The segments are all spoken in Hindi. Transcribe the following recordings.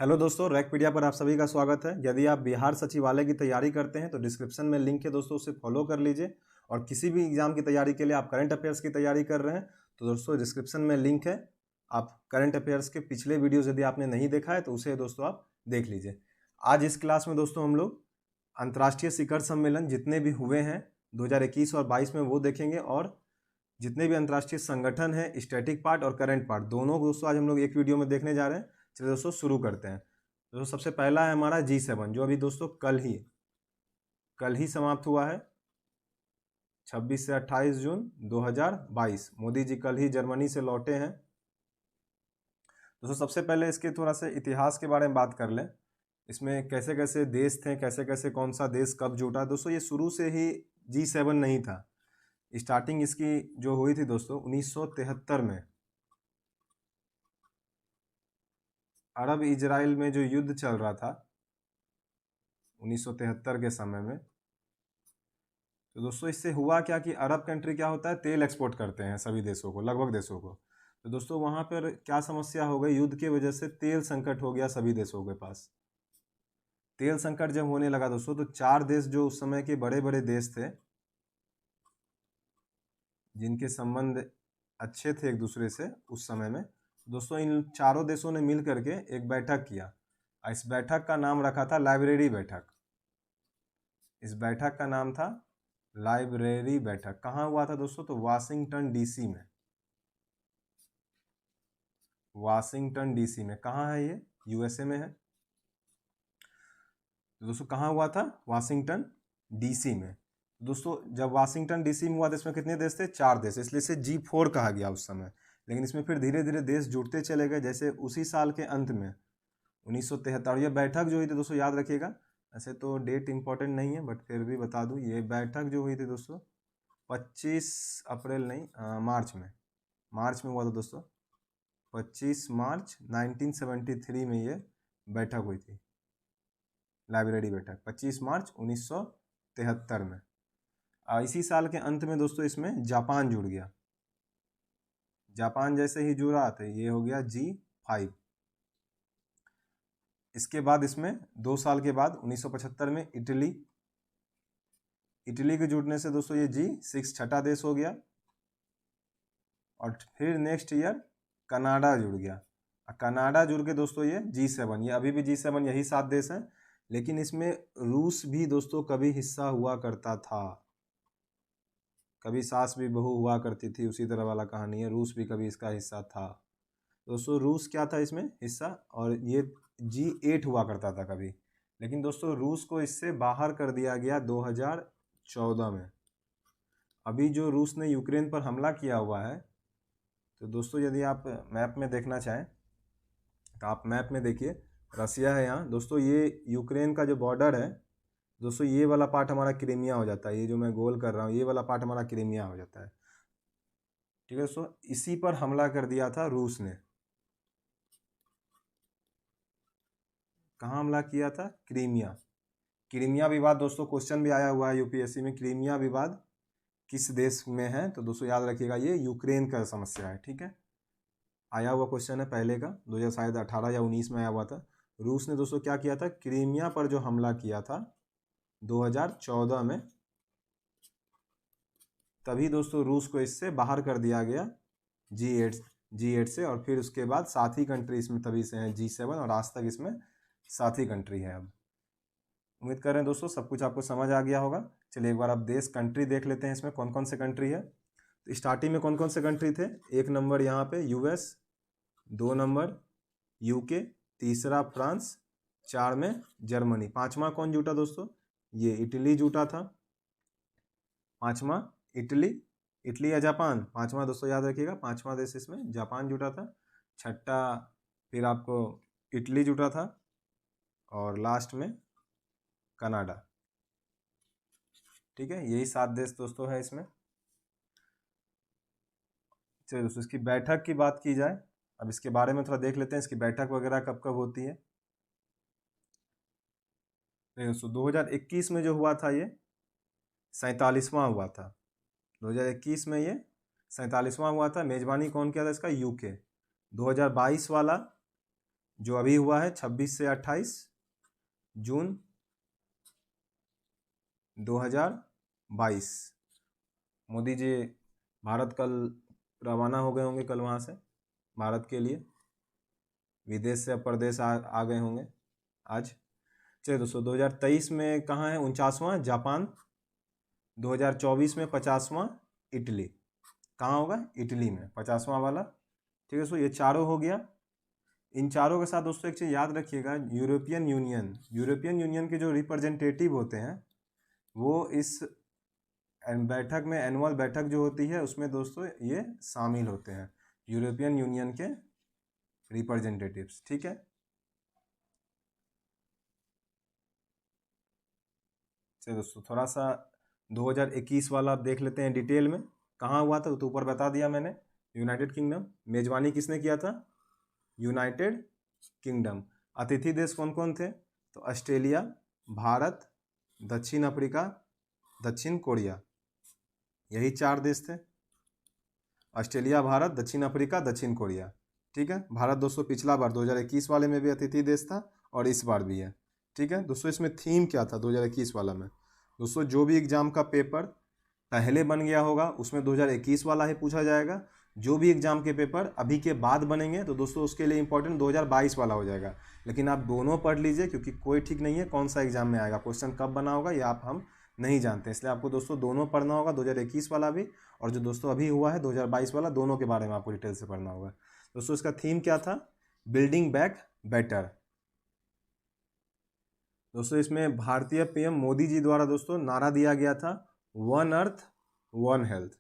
हेलो दोस्तों, रैकपीडिया पर आप सभी का स्वागत है। यदि आप बिहार सचिवालय की तैयारी करते हैं तो डिस्क्रिप्शन में लिंक है दोस्तों, उसे फॉलो कर लीजिए। और किसी भी एग्जाम की तैयारी के लिए आप करंट अफेयर्स की तैयारी कर रहे हैं तो दोस्तों डिस्क्रिप्शन में लिंक है। आप करंट अफेयर्स के पिछले वीडियोज यदि आपने नहीं देखा है तो उसे दोस्तों आप देख लीजिए। आज इस क्लास में दोस्तों हम लोग अंतर्राष्ट्रीय शिखर सम्मेलन जितने भी हुए हैं 2021 और 22 में वो देखेंगे, और जितने भी अंतर्राष्ट्रीय संगठन है, स्टैटिक पार्ट और करंट पार्ट, दोनों दोस्तों आज हम लोग एक वीडियो में देखने जा रहे हैं। चलिए दोस्तों शुरू करते हैं। दोस्तों सबसे पहला है हमारा G7, जो अभी दोस्तों कल ही समाप्त हुआ है, 26 से 28 जून 2022। मोदी जी कल ही जर्मनी से लौटे हैं। दोस्तों सबसे पहले इसके थोड़ा सा इतिहास के बारे में बात कर लें। इसमें कैसे कैसे देश थे, कैसे कैसे कौन सा देश कब जुटा। दोस्तों ये शुरू से ही G7 नहीं था। स्टार्टिंग इसकी जो हुई थी दोस्तों 1973 में, अरब इजराइल में जो युद्ध चल रहा था 1973 के समय में। तो दोस्तों इससे हुआ क्या कि अरब कंट्री क्या होता है, तेल एक्सपोर्ट करते हैं सभी देशों को, लगभग देशों को। तो दोस्तों वहाँ पर क्या समस्या हो गई, युद्ध की वजह से तेल संकट हो गया सभी देशों के पास। तेल संकट जब होने लगा दोस्तों तो चार देश जो उस समय के बड़े बड़े देश थे, जिनके संबंध अच्छे थे एक दूसरे से उस समय में, दोस्तों इन चारों देशों ने मिल करके एक बैठक किया। इस बैठक का नाम रखा था लाइब्रेरी बैठक। इस बैठक का नाम था लाइब्रेरी बैठक। कहाँ हुआ था दोस्तों, तो वाशिंगटन डीसी में। वाशिंगटन डीसी में कहाँ है ये, यूएसए में है। तो दोस्तों कहाँ हुआ था, वाशिंगटन डीसी में। दोस्तों जब वाशिंगटन डीसी में हुआ तो इसमें कितने देश थे, चार देश, इसलिए इसे G4 कहा गया उस समय। लेकिन इसमें फिर धीरे धीरे देश जुड़ते चले गए। जैसे उसी साल के अंत में 1973, ये बैठक जो हुई थी दोस्तों याद रखिएगा, ऐसे तो डेट इंपॉर्टेंट नहीं है बट फिर भी बता दूं, ये बैठक जो हुई थी दोस्तों 25 अप्रैल नहीं, मार्च में हुआ था दोस्तों। 25 मार्च 1973 में ये बैठक हुई थी, लाइब्रेरी बैठक, 25 मार्च 1973 में। इसी साल के अंत में दोस्तों इसमें जापान जुड़ गया। जापान जैसे ही जुड़ा तो ये हो गया G5। इसके बाद इसमें 2 साल के बाद 1975 में इटली के जुड़ने से दोस्तों ये G6 छठा देश हो गया। और फिर नेक्स्ट ईयर कनाडा जुड़ गया। कनाडा जुड़ के दोस्तों ये G7, ये अभी भी G7 यही 7 देश हैं। लेकिन इसमें रूस भी दोस्तों कभी हिस्सा हुआ करता था, कभी सास भी बहू हुआ करती थी, उसी तरह वाला कहानी है। रूस भी कभी इसका हिस्सा था दोस्तों। रूस क्या था इसमें हिस्सा, और ये G8 हुआ करता था कभी। लेकिन दोस्तों रूस को इससे बाहर कर दिया गया 2014 में। अभी जो रूस ने यूक्रेन पर हमला किया हुआ है, तो दोस्तों यदि आप मैप में देखना चाहें तो आप मैप में देखिए, रसिया है यहाँ दोस्तों, ये यूक्रेन का जो बॉर्डर है दोस्तों, ये वाला पार्ट हमारा क्रीमिया हो जाता है। ये जो मैं गोल कर रहा हूँ ये वाला पार्ट हमारा क्रीमिया हो जाता है, ठीक है दोस्तों। इसी पर हमला कर दिया था रूस ने। कहाँ हमला किया था, क्रीमिया। क्रीमिया विवाद दोस्तों क्वेश्चन भी आया हुआ है यूपीएससी में, क्रीमिया विवाद किस देश में है, तो दोस्तों याद रखिएगा ये यूक्रेन का समस्या है, ठीक है। आया हुआ क्वेश्चन है पहले का, 2018 या 19 में आया हुआ था। रूस ने दोस्तों क्या किया था, क्रीमिया पर जो हमला किया था 2014 में, तभी दोस्तों रूस को इससे बाहर कर दिया गया G8 से। और फिर उसके बाद साथी कंट्री इसमें तभी से हैं G7, और आज तक इसमें साथी कंट्री है। अब उम्मीद कर रहे हैं दोस्तों सब कुछ आपको समझ आ गया होगा। चलिए एक बार आप देश कंट्री देख लेते हैं, इसमें कौन कौन से कंट्री है। तो स्टार्टिंग में कौन कौन से कंट्री थे, 1 नंबर यहाँ पे US, 2 नंबर UK, तीसरा फ्रांस, 4 में जर्मनी, 5वां कौन जुटा दोस्तों, ये इटली जुटा था। 5वां इटली या जापान, 5वां दोस्तों याद रखिएगा, 5वां देश इसमें जापान जुटा था। 6ठा फिर आपको इटली जुटा था, और लास्ट में कनाडा, ठीक है। यही 7 देश दोस्तों है इसमें। चलिए दोस्तों इसकी बैठक की बात की जाए, अब इसके बारे में थोड़ा देख लेते हैं, इसकी बैठक वगैरह कब कब होती है। दोस्तों 2021 में जो हुआ था ये 47वां हुआ था। 2021 में ये 47वां हुआ था। मेजबानी कौन किया था इसका, UK। 2022 वाला जो अभी हुआ है 26 से 28 जून 2022। मोदी जी भारत कल रवाना हो गए होंगे, कल वहाँ से भारत के लिए, विदेश से अब प्रदेश आ गए होंगे आज। चलिए दोस्तों, 2023 में कहाँ है 49वां जापान, 2024 में 50वां इटली। कहाँ होगा? इटली में 50वां वाला। ठीक है दोस्तों, ये चारों हो गया। इन चारों के साथ दोस्तों एक चीज़ याद रखिएगा, यूरोपियन यूनियन के जो रिप्रेजेंटेटिव होते हैं वो इस बैठक में, एनुअल बैठक जो होती है उसमें दोस्तों ये शामिल होते हैं, यूरोपियन यूनियन के रिप्रेजेंटेटिव्स। ठीक है, चलिए दोस्तों थोड़ा सा 2021 वाला देख लेते हैं डिटेल में। कहाँ हुआ था तो ऊपर बता दिया मैंने, यूनाइटेड किंगडम। मेजबानी किसने किया था? United kingdom. अतिथि देश कौन कौन थे? तो ऑस्ट्रेलिया, भारत, दक्षिण अफ्रीका, दक्षिण कोरिया, यही 4 देश थे। ऑस्ट्रेलिया, भारत, दक्षिण अफ्रीका, दक्षिण कोरिया। ठीक है, भारत दोस्तों पिछला बार 2021 वाले में भी अतिथि देश था और इस बार भी है। ठीक है दोस्तों, इसमें थीम क्या था 2021 वाला में? दोस्तों जो भी एग्जाम का पेपर पहले बन गया होगा उसमें 2021 वाला ही पूछा जाएगा। जो भी एग्जाम के पेपर अभी के बाद बनेंगे तो दोस्तों उसके लिए इंपॉर्टेंट 2022 वाला हो जाएगा। लेकिन आप दोनों पढ़ लीजिए, क्योंकि कोई ठीक नहीं है कौन सा एग्जाम में आएगा, क्वेश्चन कब बना होगा ये हम नहीं जानते, इसलिए आपको दोस्तों दोनों पढ़ना होगा, 2021 वाला भी और जो दोस्तों अभी हुआ है 2022 वाला, दोनों के बारे में आपको डिटेल से पढ़ना होगा। दोस्तों इसका थीम क्या था? Building back better. दोस्तों इसमें भारतीय पीएम मोदी जी द्वारा दोस्तों नारा दिया गया था, one earth one health.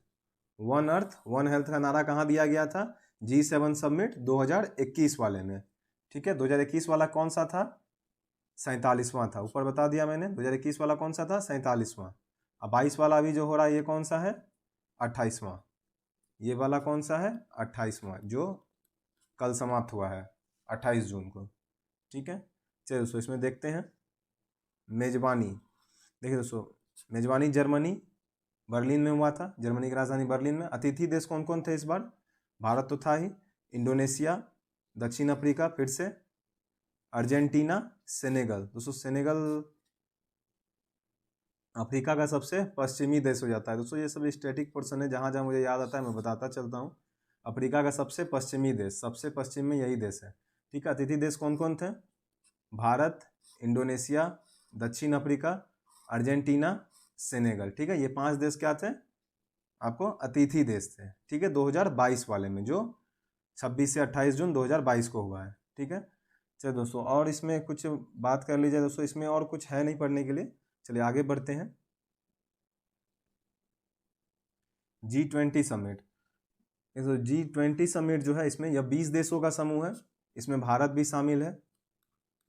One earth one health का नारा कहाँ दिया गया था? G7 समिट 2021 वाले में। ठीक है, 2021 वाला कौन सा था? 47वां था, ऊपर बता दिया मैंने। 2021 वाला कौन सा था? 47वां। अब 22 वाला अभी जो हो रहा है ये कौन सा है? 28वां। ये वाला कौन सा है? 28वां, जो कल समाप्त हुआ है 28 जून को। ठीक है, चलिए दोस्तों इसमें देखते हैं मेजबानी। देखिए दोस्तों, मेजबानी जर्मनी, बर्लिन में हुआ था, जर्मनी की राजधानी बर्लिन में। अतिथि देश कौन कौन थे इस बार? भारत तो था ही, इंडोनेशिया, दक्षिण अफ्रीका, फिर से अर्जेंटीना, सेनेगल। दोस्तों सेनेगल अफ्रीका का सबसे पश्चिमी देश हो जाता है। दोस्तों ये सब स्टैटिक पोर्शन है, जहाँ जहाँ मुझे याद आता है मैं बताता चलता हूँ। अफ्रीका का सबसे पश्चिमी देश, सबसे पश्चिम में यही देश है। ठीक है, अतिथि देश कौन कौन थे? भारत, इंडोनेशिया, दक्षिण अफ्रीका, अर्जेंटीना, सेनेगल। ठीक है, ये 5 देश क्या थे? आपको अतिथि देश थे। ठीक है, 2022 वाले में, जो 26 से 28 जून 2022 को हुआ है। ठीक है, चलिए दोस्तों और इसमें कुछ बात कर लीजिए दोस्तों, इसमें और कुछ है नहीं पढ़ने के लिए। चलिए आगे बढ़ते हैं। G20 summit. तो G20 समिट जो है, इसमें यह 20 देशों का समूह है, इसमें भारत भी शामिल है।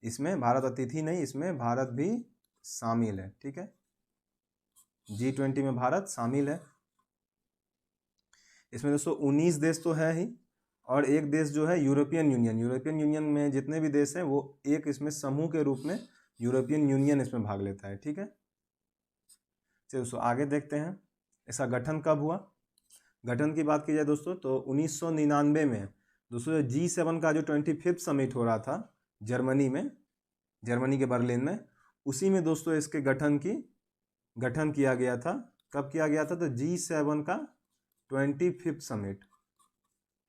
इसमें भारत अतिथि नहीं, इसमें भारत भी शामिल है। ठीक है, G20 में भारत शामिल है। इसमें दोस्तों 19 देश तो है ही, और एक देश जो है यूरोपियन यूनियन। यूरोपियन यूनियन में जितने भी देश हैं वो एक इसमें समूह के रूप में यूरोपियन यूनियन इसमें भाग लेता है। ठीक है, चलिए दोस्तों आगे देखते हैं इसका गठन कब हुआ। गठन की बात की जाए दोस्तों तो 1999 में दोस्तों G7 का जो 25th समिट हो रहा था जर्मनी में, जर्मनी के बर्लिन में, उसी में दोस्तों इसके गठन किया गया था। कब किया गया था? तो G7 का 25th समिट,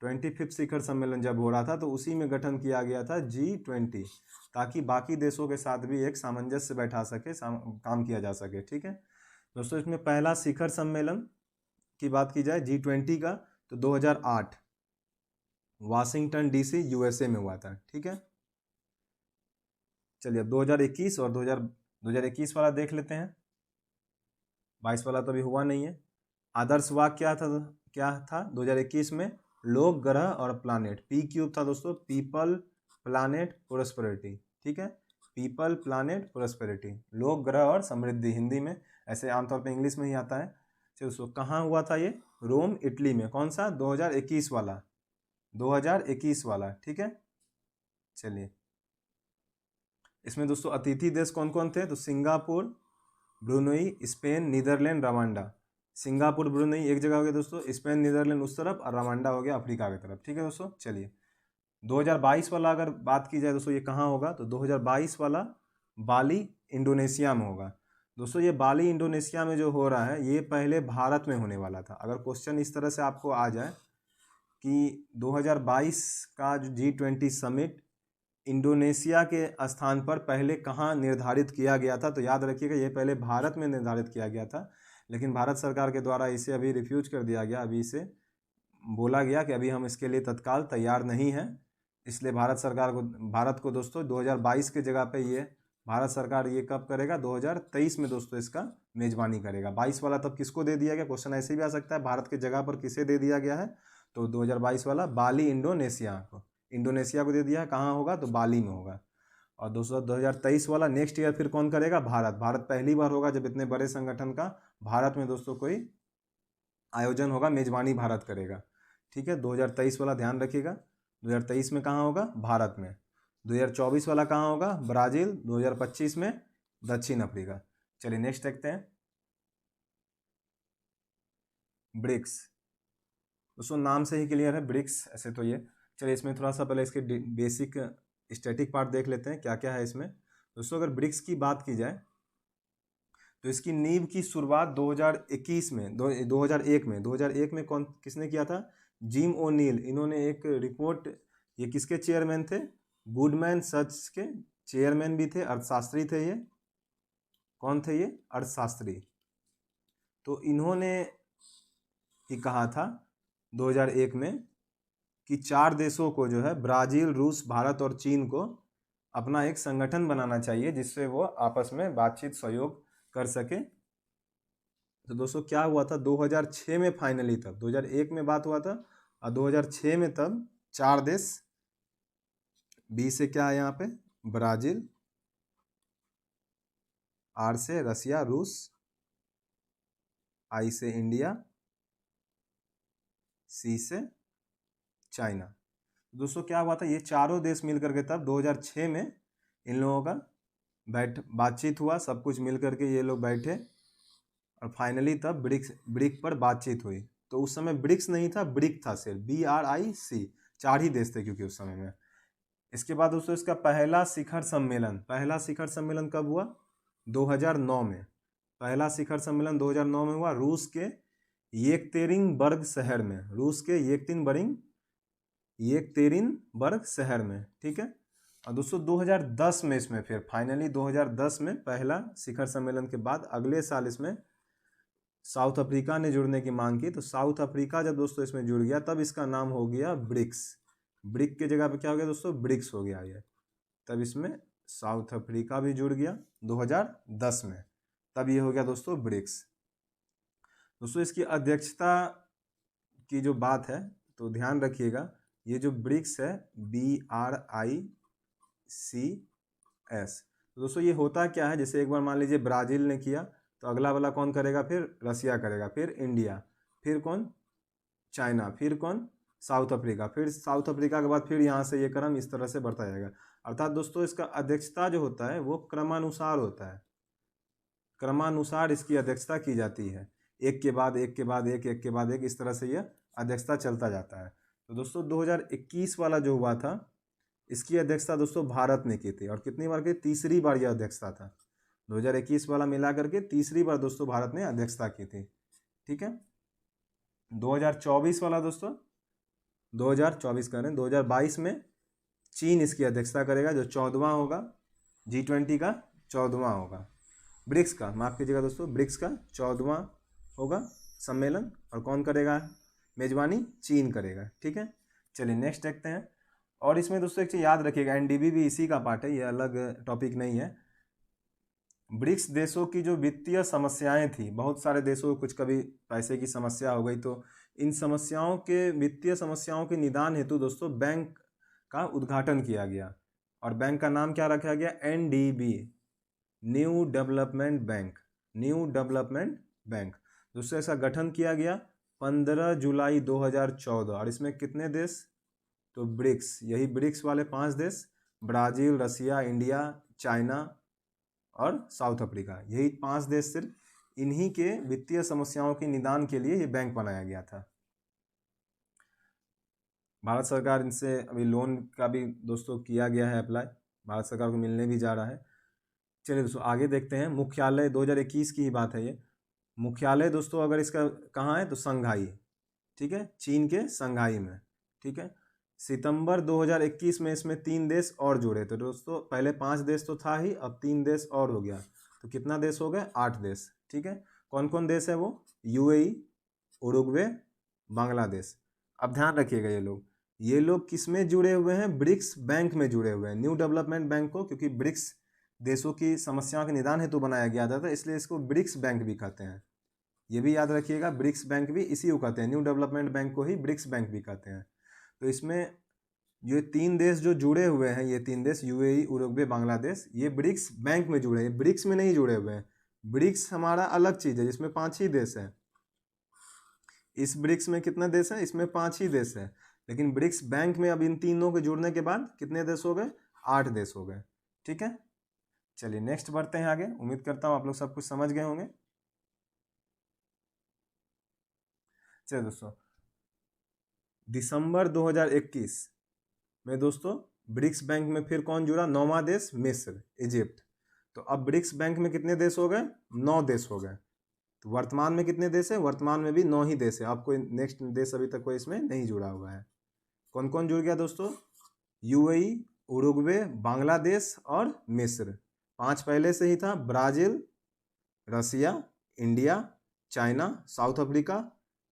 25th शिखर सम्मेलन जब हो रहा था तो उसी में गठन किया गया था G20, ताकि बाकी देशों के साथ भी एक सामंजस्य बैठा सके, काम किया जा सके। ठीक है दोस्तों, इसमें पहला शिखर सम्मेलन की बात की जाए G20 का तो 2008 वाशिंगटन DC USA में हुआ था। ठीक है, चलिए अब 2021 और 2021 वाला देख लेते हैं। 22 वाला तो अभी हुआ नहीं है। आदर्श वाक्य क्या था 2021 में? लोक, ग्रह और प्लानेट। P3 था दोस्तों, पीपल, प्लानेट, प्रोस्पेरिटी। ठीक है, पीपल, प्लानेट, प्रोस्पेरिटी, लोक, ग्रह और समृद्धि। हिंदी में ऐसे आमतौर पे इंग्लिश में ही आता है। चलिए दोस्तों कहाँ हुआ था ये? रोम, इटली में। कौन सा? 2021 वाला, 2021 वाला। ठीक है, चलिए इसमें दोस्तों अतिथि देश कौन कौन थे? तो Singapore, Brunei, Spain, Netherlands, Rwanda. Singapore, Brunei एक जगह हो गया दोस्तों, स्पेन, नीदरलैंड उस तरफ, और रवांडा हो गया अफ्रीका की तरफ। ठीक है दोस्तों, चलिए 2022 वाला अगर बात की जाए दोस्तों, ये कहाँ होगा, तो 2022 वाला बाली इंडोनेशिया में होगा। दोस्तों ये बाली इंडोनेशिया में जो हो रहा है ये पहले भारत में होने वाला था। अगर क्वेश्चन इस तरह से आपको आ जाए कि 2022 का जो G20 समिट इंडोनेशिया के स्थान पर पहले कहाँ निर्धारित किया गया था, तो याद रखिएगा ये पहले भारत में निर्धारित किया गया था, लेकिन भारत सरकार के द्वारा इसे अभी रिफ्यूज कर दिया गया। अभी इसे बोला गया कि अभी हम इसके लिए तत्काल तैयार नहीं हैं, इसलिए भारत को दोस्तों 2022 के जगह पे ये भारत सरकार ये कब करेगा, 2023 में दोस्तों इसका मेजबानी करेगा। 22 वाला तब किसको दे दिया गया, क्वेश्चन ऐसे भी आ सकता है, भारत के जगह पर किसे दे दिया गया है, तो 2022 वाला बाली इंडोनेशिया को दे दिया है। कहाँ होगा, तो बाली में होगा। और दोस्तों 2023 वाला नेक्स्ट ईयर फिर कौन करेगा, भारत पहली बार होगा जब इतने बड़े संगठन का भारत में दोस्तों कोई आयोजन होगा, मेजबानी भारत करेगा। ठीक है, 2023 वाला ध्यान रखिएगा, 2023 में कहाँ होगा, भारत में। 2024 वाला कहाँ होगा, ब्राजील। 2025 में दक्षिण अफ्रीका। चलिए नेक्स्ट देखते हैं, ब्रिक्स। दोस्तों नाम से ही क्लियर है ब्रिक्स, ऐसे तो ये। चलिए इसमें थोड़ा सा पहले इसके बेसिक स्टैटिक पार्ट देख लेते हैं क्या क्या है इसमें। दोस्तों अगर ब्रिक्स की बात की जाए तो इसकी नींव की शुरुआत 2021 में 2001 में किसने किया था, जिम ओनील। इन्होंने एक रिपोर्ट, ये किसके चेयरमैन थे, गुडमैन सच के चेयरमैन भी थे, अर्थशास्त्री थे ये। कौन थे ये, अर्थशास्त्री। तो इन्होंने ही कहा था 2001 में कि 4 देशों को जो है, ब्राजील, रूस, भारत और चीन को अपना एक संगठन बनाना चाहिए जिससे वो आपस में बातचीत सहयोग कर सके। तो दोस्तों क्या हुआ था, 2006 में फाइनली, तब 2001 में बात हुआ था और 2006 में तब 4 देश, बी से क्या है यहाँ पे, ब्राजील, आर से रसिया रूस, आई से इंडिया, सी से चाइना। दोस्तों क्या हुआ था, ये चारों देश मिलकर के तब 2006 में इन लोगों का बातचीत हुआ, सब कुछ मिल करके ये लोग बैठे और फाइनली तब ब्रिक पर बातचीत हुई। तो उस समय ब्रिक्स नहीं था, ब्रिक था सिर्फ, BRIC। 4 ही देश थे क्योंकि उस समय में। इसके बाद दोस्तों इसका पहला शिखर सम्मेलन कब हुआ, 2009 में। पहला शिखर सम्मेलन 2009 में हुआ रूस के येकतेरिनबर्ग शहर में, येकतेरिनबर्ग शहर में। ठीक है, और दोस्तों 2010 में इसमें फिर फाइनली 2010 में पहला शिखर सम्मेलन के बाद अगले साल इसमें साउथ अफ्रीका ने जुड़ने की मांग की। तो साउथ अफ्रीका जब दोस्तों इसमें जुड़ गया तब इसका नाम हो गया ब्रिक्स। ब्रिक के जगह पे क्या हो गया दोस्तों, ब्रिक्स हो गया ये। तब इसमें साउथ अफ्रीका भी जुड़ गया 2010 में, तब ये हो गया दोस्तों ब्रिक्स। दोस्तों इसकी अध्यक्षता की जो बात है तो ध्यान रखिएगा, ये जो ब्रिक्स है BRICS। तो दोस्तों ये होता क्या है, जैसे एक बार मान लीजिए ब्राजील ने किया तो अगला वाला कौन करेगा, फिर रसिया करेगा, फिर इंडिया, फिर कौन, चाइना, फिर कौन, साउथ अफ्रीका, फिर साउथ अफ्रीका के बाद फिर यहाँ से ये क्रम इस तरह से बढ़ता जाएगा। अर्थात दोस्तों इसका अध्यक्षता जो होता है वो क्रमानुसार होता है, क्रमानुसार इसकी अध्यक्षता की जाती है, एक के बाद एक के बाद एक, एक के बाद एक, इस तरह से यह अध्यक्षता चलता जाता है। तो दोस्तों 2021 वाला जो हुआ था इसकी अध्यक्षता दोस्तों भारत ने की थी, और कितनी बार की, तीसरी बार यह अध्यक्षता था। 2021 वाला मिला करके तीसरी बार दोस्तों भारत ने अध्यक्षता की थी। ठीक है, 2024 वाला दोस्तों 2024 कर रहे हैं, 2022 में चीन इसकी अध्यक्षता करेगा, जो 14वां होगा, G20 का 14वां होगा, ब्रिक्स का, माफ कीजिएगा दोस्तों, ब्रिक्स का 14वां होगा सम्मेलन। और कौन करेगा मेजबानी, चीन करेगा। ठीक है, चलिए नेक्स्ट देखते हैं। और इसमें दोस्तों एक चीज़ याद रखिएगा, NDB भी इसी का पार्ट है, ये अलग टॉपिक नहीं है। ब्रिक्स देशों की जो वित्तीय समस्याएं थी, बहुत सारे देशों को कुछ कभी पैसे की समस्या हो गई, तो इन समस्याओं के, वित्तीय समस्याओं के निदान हेतु दोस्तों बैंक का उद्घाटन किया गया, और बैंक का नाम क्या रखा गया, NDB, न्यू डेवलपमेंट बैंक। दोस्तों इसका गठन किया गया 15 जुलाई 2014, और इसमें कितने देश, तो ब्रिक्स, यही ब्रिक्स वाले 5 देश, ब्राज़ील, रसिया, इंडिया, चाइना और साउथ अफ्रीका, यही 5 देश, सिर्फ इन्हीं के वित्तीय समस्याओं के निदान के लिए ये बैंक बनाया गया था। भारत सरकार इनसे अभी लोन का भी दोस्तों किया गया है अप्लाई, भारत सरकार को मिलने भी जा रहा है। चलिए दोस्तों आगे देखते हैं। मुख्यालय 2021 की ही बात है ये। मुख्यालय दोस्तों अगर इसका कहाँ है तो शंघाई, ठीक है, चीन के शंघाई में, ठीक है। सितंबर 2021 में इसमें 3 देश और जुड़े थे दोस्तों, पहले 5 देश तो था ही, अब 3 देश और हो गया, तो कितना देश हो गए, 8 देश, ठीक है। कौन कौन देश है वो, यूएई, उरुग्वे, बांग्लादेश। अब ध्यान रखिएगा ये लोग किस में जुड़े हुए हैं, ब्रिक्स बैंक में जुड़े हुए हैं, न्यू डेवलपमेंट बैंक को, क्योंकि ब्रिक्स देशों की समस्याओं के निदान हेतु बनाया गया था, इसलिए इसको ब्रिक्स बैंक भी कहते हैं। ये भी याद रखिएगा, ब्रिक्स बैंक भी इसी को कहते हैं, न्यू डेवलपमेंट बैंक को ही ब्रिक्स बैंक भी कहते हैं। तो इसमें ये 3 देश जो जुड़े हुए हैं, ये 3 देश यूएई, उरुग्वे, बांग्लादेश, ये ब्रिक्स बैंक में जुड़े हैं, ब्रिक्स में नहीं जुड़े हुए हैं। ब्रिक्स हमारा अलग चीज है जिसमें 5 ही देश हैं। इस ब्रिक्स में कितने देश हैं, इसमें 5 ही देश हैं, लेकिन ब्रिक्स बैंक में अब इन तीनों के जुड़ने के बाद कितने देश हो गए, 8 देश हो गए, ठीक है। चलिए नेक्स्ट बढ़ते हैं आगे। उम्मीद करता हूँ आप लोग सब कुछ समझ गए होंगे। चलिए दोस्तों, दिसंबर 2021 में दोस्तों ब्रिक्स बैंक में फिर कौन जुड़ा, 9वां देश मिस्र, इजिप्ट। तो अब ब्रिक्स बैंक में कितने देश हो गए, 9 देश हो गए। तो वर्तमान में कितने देश है, वर्तमान में भी 9 ही देश है, आपको नेक्स्ट देश अभी तक कोई इसमें नहीं जुड़ा हुआ है। कौन कौन जुड़ गया दोस्तों, यूएई, उरुग्वे, बांग्लादेश और मिस्र। 5 पहले से ही था, Brazil, Russia, India, China, South Africa,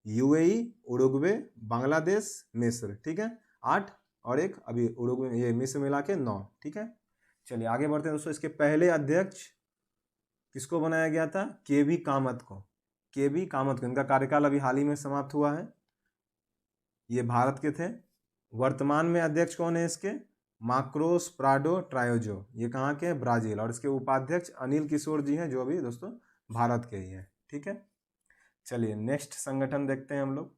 UAE, Uruguay, Bangladesh, मिस्र, ठीक है। 8 और एक अभी उरुग्वे, ये मिस्र मिला के 9, ठीक है। चलिए आगे बढ़ते हैं दोस्तों। इसके पहले अध्यक्ष किसको बनाया गया था, केवी कामत को, केवी कामत को। इनका कार्यकाल अभी हाल ही में समाप्त हुआ है, ये भारत के थे। वर्तमान में अध्यक्ष कौन है इसके, माक्रोस प्राडो ट्रायोजो, ये कहाँ के हैं, ब्राजील। और इसके उपाध्यक्ष अनिल किशोर जी हैं, जो भी दोस्तों भारत के ही हैं, ठीक है। चलिए नेक्स्ट संगठन देखते हैं हम लोग,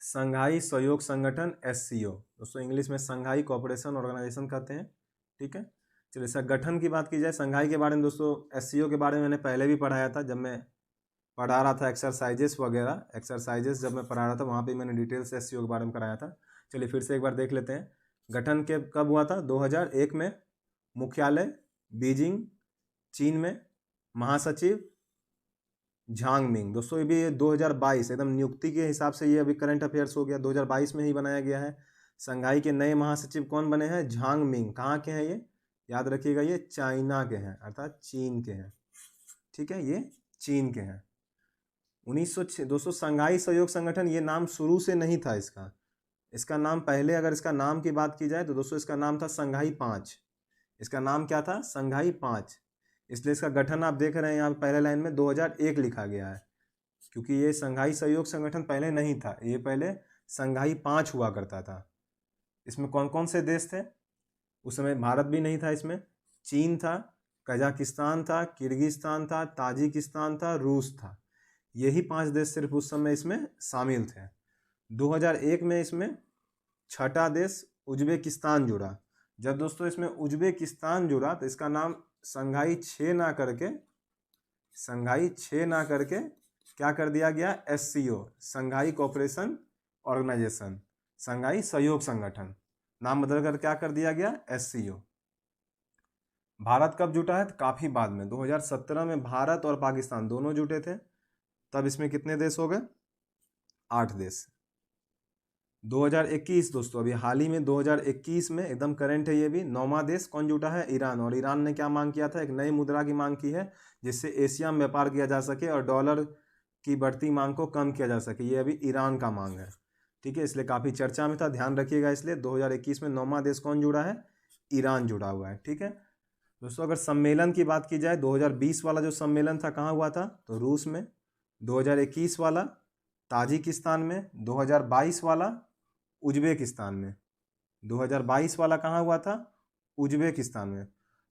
संघाई सहयोग संगठन, एससीओ। दोस्तों इंग्लिश में संघाई कोऑपरेशन ऑर्गेनाइजेशन कहते हैं, ठीक है। चलिए सर, गठन की बात की जाए संघाई के बारे में दोस्तों, एससीओ के बारे में मैंने पहले भी पढ़ाया था, जब मैं पढ़ा रहा था एक्सरसाइजेस वगैरह, एक्सरसाइजेस जब मैं पढ़ा रहा था वहाँ पे मैंने डिटेल से एससीओ के बारे में कराया था। चलिए फिर से एक बार देख लेते हैं। गठन के कब हुआ था, 2001 में। मुख्यालय बीजिंग, चीन में। महासचिव झांग मिंग। दोस्तों ये भी 2022 एकदम नियुक्ति के हिसाब से ये अभी करंट अफेयर्स हो गया, 2022 में ही बनाया गया है। संघाई के नए महासचिव कौन बने हैं, झांग मिंग। कहाँ के हैं ये, याद रखिएगा, ये चाइना के हैं, अर्थात चीन के हैं, ठीक है, ये चीन के हैं। 1906 दोस्तों, संघाई सहयोग संगठन ये नाम शुरू से नहीं था इसका नाम पहले, अगर इसका नाम की बात की जाए तो दोस्तों इसका नाम था संघाई 5। इसका नाम क्या था, संघाई 5। इसलिए इसका गठन आप देख रहे हैं यहाँ पहले लाइन में 2001 लिखा गया है, क्योंकि ये संघाई सहयोग संगठन पहले नहीं था, ये पहले संघाई 5 हुआ करता था। इसमें कौन कौन से देश थे, उस समय भारत भी नहीं था इसमें, चीन था, कजाकिस्तान था, किर्गिस्तान था, ताजिकिस्तान था, रूस था। यही 5 देश सिर्फ उस समय इसमें शामिल थे। 2001 में इसमें छठा देश उज्बेकिस्तान जुड़ा। जब दोस्तों इसमें उज्बेकिस्तान जुड़ा तो इसका नाम संघाई 6 ना करके क्या कर दिया गया, एससीओ, संघाई कोऑपरेशन ऑर्गेनाइजेशन, संघाई सहयोग संगठन, नाम बदल कर क्या कर दिया गया, एससीओ। भारत कब जुटा है, तो काफी बाद में 2017 में भारत और पाकिस्तान दोनों जुटे थे, तब इसमें कितने देश हो गए, 8 देश। 2021 दोस्तों अभी हाल ही में 2021 में एकदम करंट है ये भी, 9वां देश कौन जुटा है, ईरान। और ईरान ने क्या मांग किया था, एक नई मुद्रा की मांग की है, जिससे एशिया में व्यापार किया जा सके और डॉलर की बढ़ती मांग को कम किया जा सके, ये अभी ईरान का मांग है, ठीक है। इसलिए काफ़ी चर्चा में था, ध्यान रखिएगा। इसलिए 2021 में 9वां देश कौन जुड़ा है, ईरान जुड़ा हुआ है, ठीक है दोस्तों। अगर सम्मेलन की बात की जाए, 2020 वाला जो सम्मेलन था कहाँ हुआ था, तो रूस में। 2021 वाला ताजिकिस्तान में। 2022 वाला उज्बेकिस्तान में। 2022 वाला कहाँ हुआ था, उज्बेकिस्तान में।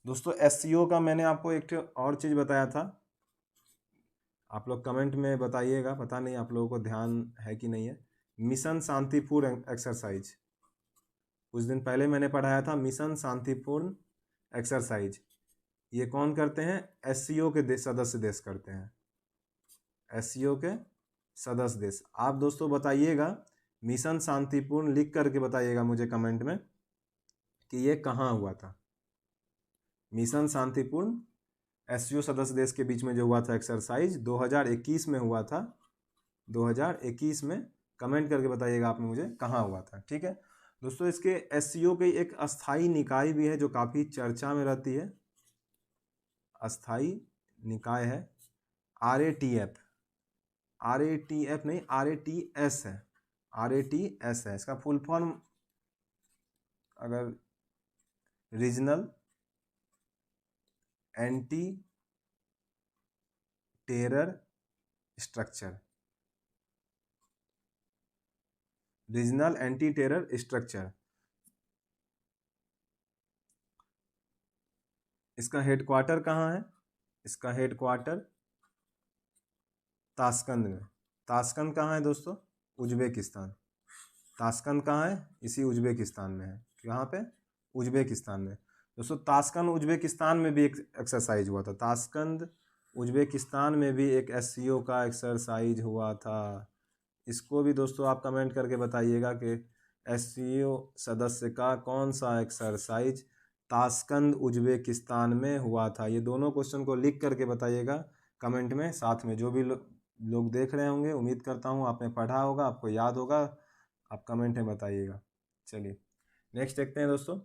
दोस्तों एससीओ का मैंने आपको एक और चीज़ बताया था, आप लोग कमेंट में बताइएगा, पता नहीं आप लोगों को ध्यान है कि नहीं है। मिशन शांतिपूर्ण एक्सरसाइज, कुछ दिन पहले मैंने पढ़ाया था, मिशन शांतिपूर्ण एक्सरसाइज। ये कौन करते हैं, एससीओ के सदस्य देश करते हैं, एससीओ के सदस्य देश। आप दोस्तों बताइएगा मिशन शांतिपूर्ण लिख करके बताइएगा मुझे कमेंट में कि ये कहाँ हुआ था। मिशन शांतिपूर्ण एससीओ सदस्य देश के बीच में जो हुआ था एक्सरसाइज 2021 में हुआ था, 2021 में। कमेंट करके बताइएगा आपने मुझे कहाँ हुआ था। ठीक है दोस्तों, इसके एससीओ की एक अस्थाई निकाय भी है जो काफ़ी चर्चा में रहती है। अस्थाई निकाय है RATF, RATF नहीं RATS है, RATS है। इसका फुल फॉर्म अगर regional anti terror structure, regional anti terror structure. इसका हेडक्वार्टर कहाँ है? इसका हेडक्वार्टर ताशकंद में। ताशकंद कहाँ है दोस्तों? उज्बेकिस्तान। ताशकंद कहाँ है? इसी उज्बेकिस्तान में है। कहाँ पे? उज्बेकिस्तान में। दोस्तों ताशकंद उज्बेकिस्तान में भी एक एक्सरसाइज हुआ था। ताशकंद उज्बेकिस्तान में भी एक एससीओ का एक्सरसाइज हुआ था। इसको भी दोस्तों आप कमेंट करके बताइएगा कि एससीओ सदस्य का कौन सा एक्सरसाइज ताशकंद उज्बेकिस्तान में हुआ था। ये दोनों क्वेश्चन को लिख करके बताइएगा कमेंट में। साथ में जो भी लोग देख रहे होंगे, उम्मीद करता हूँ आपने पढ़ा होगा, आपको याद होगा, आप कमेंट में बताइएगा। चलिए नेक्स्ट देखते हैं दोस्तों।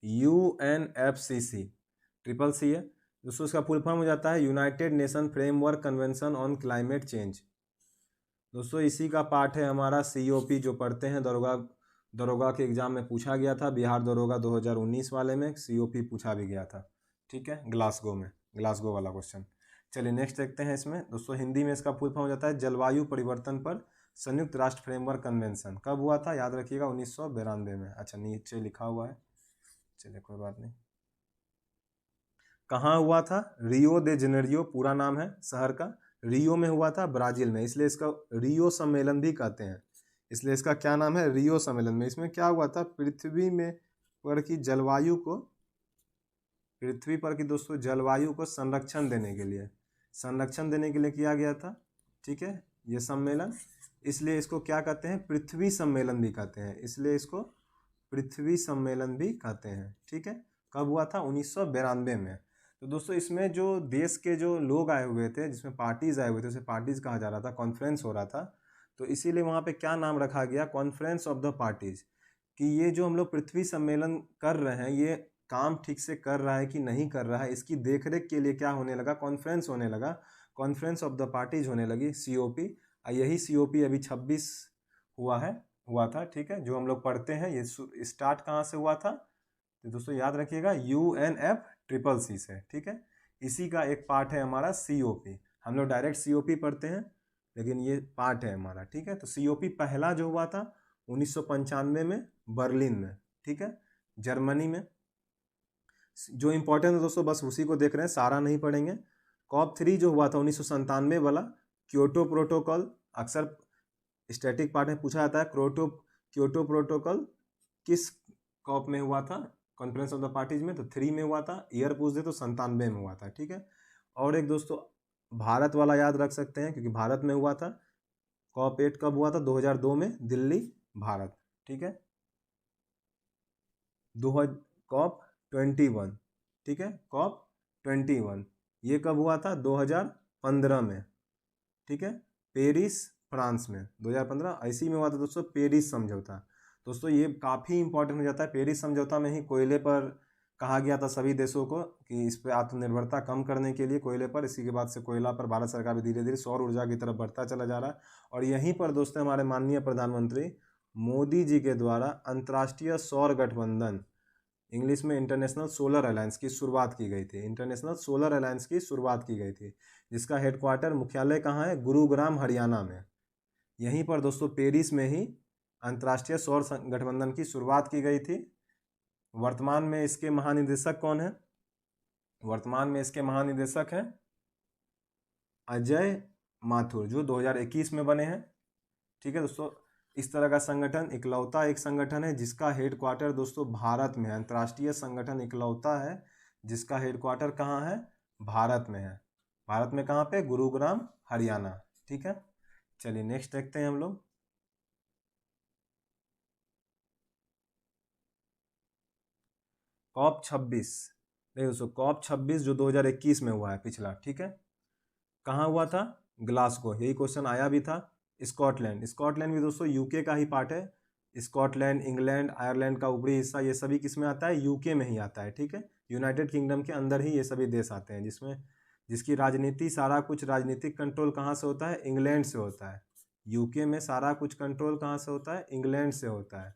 UNFCC, ट्रिपल सी है दोस्तों। इसका फुल फॉर्म हो जाता है United nation framework convention on climate change. दोस्तों इसी का पार्ट है हमारा COP जो पढ़ते हैं दरोगा के एग्जाम में पूछा गया था। बिहार दरोगा 2019 वाले में COP पूछा भी गया था। ठीक है, ग्लासगो में, ग्लासगो वाला क्वेश्चन। चलिए नेक्स्ट देखते हैं। इसमें दोस्तों हिंदी में इसका फुल फॉर्म हो जाता है जलवायु परिवर्तन पर संयुक्त राष्ट्र फ्रेमवर्क कन्वेंशन। कब हुआ था? याद रखिएगा 1992 में। अच्छा नीचे लिखा हुआ है, चलिए कोई बात नहीं। कहाँ हुआ था? रियो दे जेनेरियो पूरा नाम है शहर का। रियो में हुआ था, ब्राजील में, इसलिए इसका रियो सम्मेलन भी कहते हैं। इसलिए इसका क्या नाम है? रियो सम्मेलन में। इसमें क्या हुआ था? पृथ्वी में पर की जलवायु को, पृथ्वी पर की दोस्तों जलवायु को संरक्षण देने के लिए, संरक्षण देने के लिए किया गया था। ठीक है, ये सम्मेलन, इसलिए इसको क्या कहते हैं? पृथ्वी सम्मेलन भी कहते हैं। इसलिए इसको पृथ्वी सम्मेलन भी कहते हैं। ठीक है, कब हुआ था? 1992 में। तो दोस्तों इसमें जो देश के जो लोग आए हुए थे, जिसमें पार्टीज आए हुए थे, उसे पार्टीज कहा जा रहा था, कॉन्फ्रेंस हो रहा था। तो इसीलिए वहाँ पे क्या नाम रखा गया? Conference of the parties. कि ये जो हम लोग पृथ्वी सम्मेलन कर रहे हैं, ये काम ठीक से कर रहा है कि नहीं कर रहा है, इसकी देखरेख के लिए क्या होने लगा? कॉन्फ्रेंस होने लगा, कॉन्फ्रेंस ऑफ द पार्टीज होने लगी, COP। यही COP अभी 26 हुआ था। ठीक है, जो हम लोग पढ़ते हैं, ये स्टार्ट कहाँ से हुआ था? तो दोस्तों याद रखिएगा UNFCCC से। ठीक है, इसी का एक पार्ट है हमारा COP। हम लोग डायरेक्ट COP पढ़ते हैं, लेकिन ये पार्ट है हमारा। ठीक है, तो COP पहला जो हुआ था 1995 में बर्लिन में। ठीक है, जर्मनी में। जो इंपॉर्टेंट है दोस्तों बस उसी को देख रहे हैं, सारा नहीं पढ़ेंगे। COP3 जो हुआ था 1997 वाला, क्योटो प्रोटोकॉल। अक्सर स्टैटिक पार्ट में पूछा जाता है क्योटो प्रोटोकॉल किस COP में हुआ था? कॉन्फ्रेंस ऑफ द पार्टीज में। तो 3 में हुआ था। ईयर पूछ दे तो 97 में हुआ था। ठीक है, और एक दोस्तों भारत वाला याद रख सकते हैं, क्योंकि भारत में हुआ था। COP8 कब हुआ था? 2002 में, दिल्ली, भारत। ठीक है, COP21। ठीक है, COP21 ये कब हुआ था? 2015 में। ठीक है, पेरिस, फ्रांस में 2015 इसी में हुआ था दोस्तों, पेरिस समझौता। दोस्तों ये काफ़ी इंपॉर्टेंट हो जाता है। पेरिस समझौता में ही कोयले पर कहा गया था सभी देशों को कि इस पर आत्मनिर्भरता कम करने के लिए कोयले पर। इसी के बाद से कोयला पर भारत सरकार भी धीरे धीरे सौर ऊर्जा की तरफ बढ़ता चला जा रहा है। और यहीं पर दोस्तों हमारे माननीय प्रधानमंत्री मोदी जी के द्वारा अंतर्राष्ट्रीय सौर गठबंधन, इंग्लिश में इंटरनेशनल सोलर अलायंस की शुरुआत की गई थी। इंटरनेशनल सोलर अलायंस की शुरुआत की गई थी, जिसका हेडक्वार्टर मुख्यालय कहाँ है? गुरुग्राम, हरियाणा में। यहीं पर दोस्तों पेरिस में ही अंतर्राष्ट्रीय सौर गठबंधन की शुरुआत की गई थी। वर्तमान में इसके महानिदेशक कौन है? वर्तमान में इसके महानिदेशक हैं अजय माथुर, जो 2021 में बने हैं। ठीक है दोस्तों, इस तरह का संगठन इकलौता एक संगठन है जिसका हेडक्वार्टर दोस्तों भारत में है। अंतर्राष्ट्रीय संगठन इकलौता है जिसका हेडक्वार्टर कहाँ है? भारत में है। भारत में कहाँ पे? गुरुग्राम, हरियाणा। ठीक है, चलिए नेक्स्ट देखते हैं हम लोग। COP26, देखिए दोस्तों COP26 जो 2021 में हुआ है पिछला, ठीक है, कहाँ हुआ था? ग्लासगो। यही क्वेश्चन आया भी था। स्कॉटलैंड, स्कॉटलैंड भी दोस्तों यूके का ही पार्ट है। स्कॉटलैंड, इंग्लैंड, आयरलैंड का ऊपरी हिस्सा, ये सभी किस में आता है? यूके में ही आता है, ठीक है। यूनाइटेड किंगडम के अंदर ही ये सभी देश आते हैं, जिसकी राजनीति, सारा कुछ राजनीतिक कंट्रोल कहाँ से होता है? इंग्लैंड से होता है। यूके में सारा कुछ कंट्रोल कहाँ से होता है? इंग्लैंड से होता है,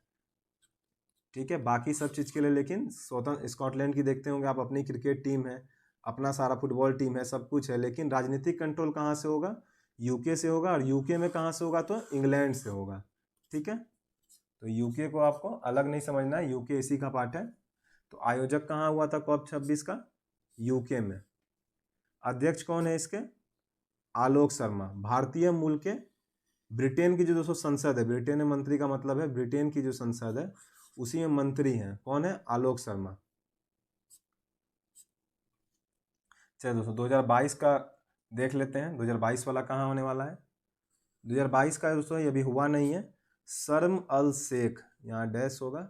ठीक है। बाकी सब चीज़ के लिए लेकिन स्वतंत्र, स्कॉटलैंड की देखते होंगे आप, अपनी क्रिकेट टीम है, अपना सारा फुटबॉल टीम है, सब कुछ है, लेकिन राजनीतिक कंट्रोल कहाँ से होगा? यूके से होगा। और यूके में कहाँ से होगा? तो इंग्लैंड से होगा, ठीक है। तो यूके को आपको अलग नहीं समझना है, यूके इसी का पार्ट है। तो आयोजक कहाँ हुआ था COP26 का? यूके में। अध्यक्ष कौन है इसके? आलोक शर्मा। भारतीय मूल के, ब्रिटेन की जो दोस्तों संसद है, ब्रिटेन में मंत्री का मतलब है ब्रिटेन की जो संसद है उसी में मंत्री हैं। कौन है? आलोक शर्मा। चलिए दोस्तों 2022 का देख लेते हैं। 2022 वाला कहाँ होने वाला है? 2022 का दोस्तों ये अभी हुआ नहीं है। शर्म अल शेख, यहाँ डैश होगा,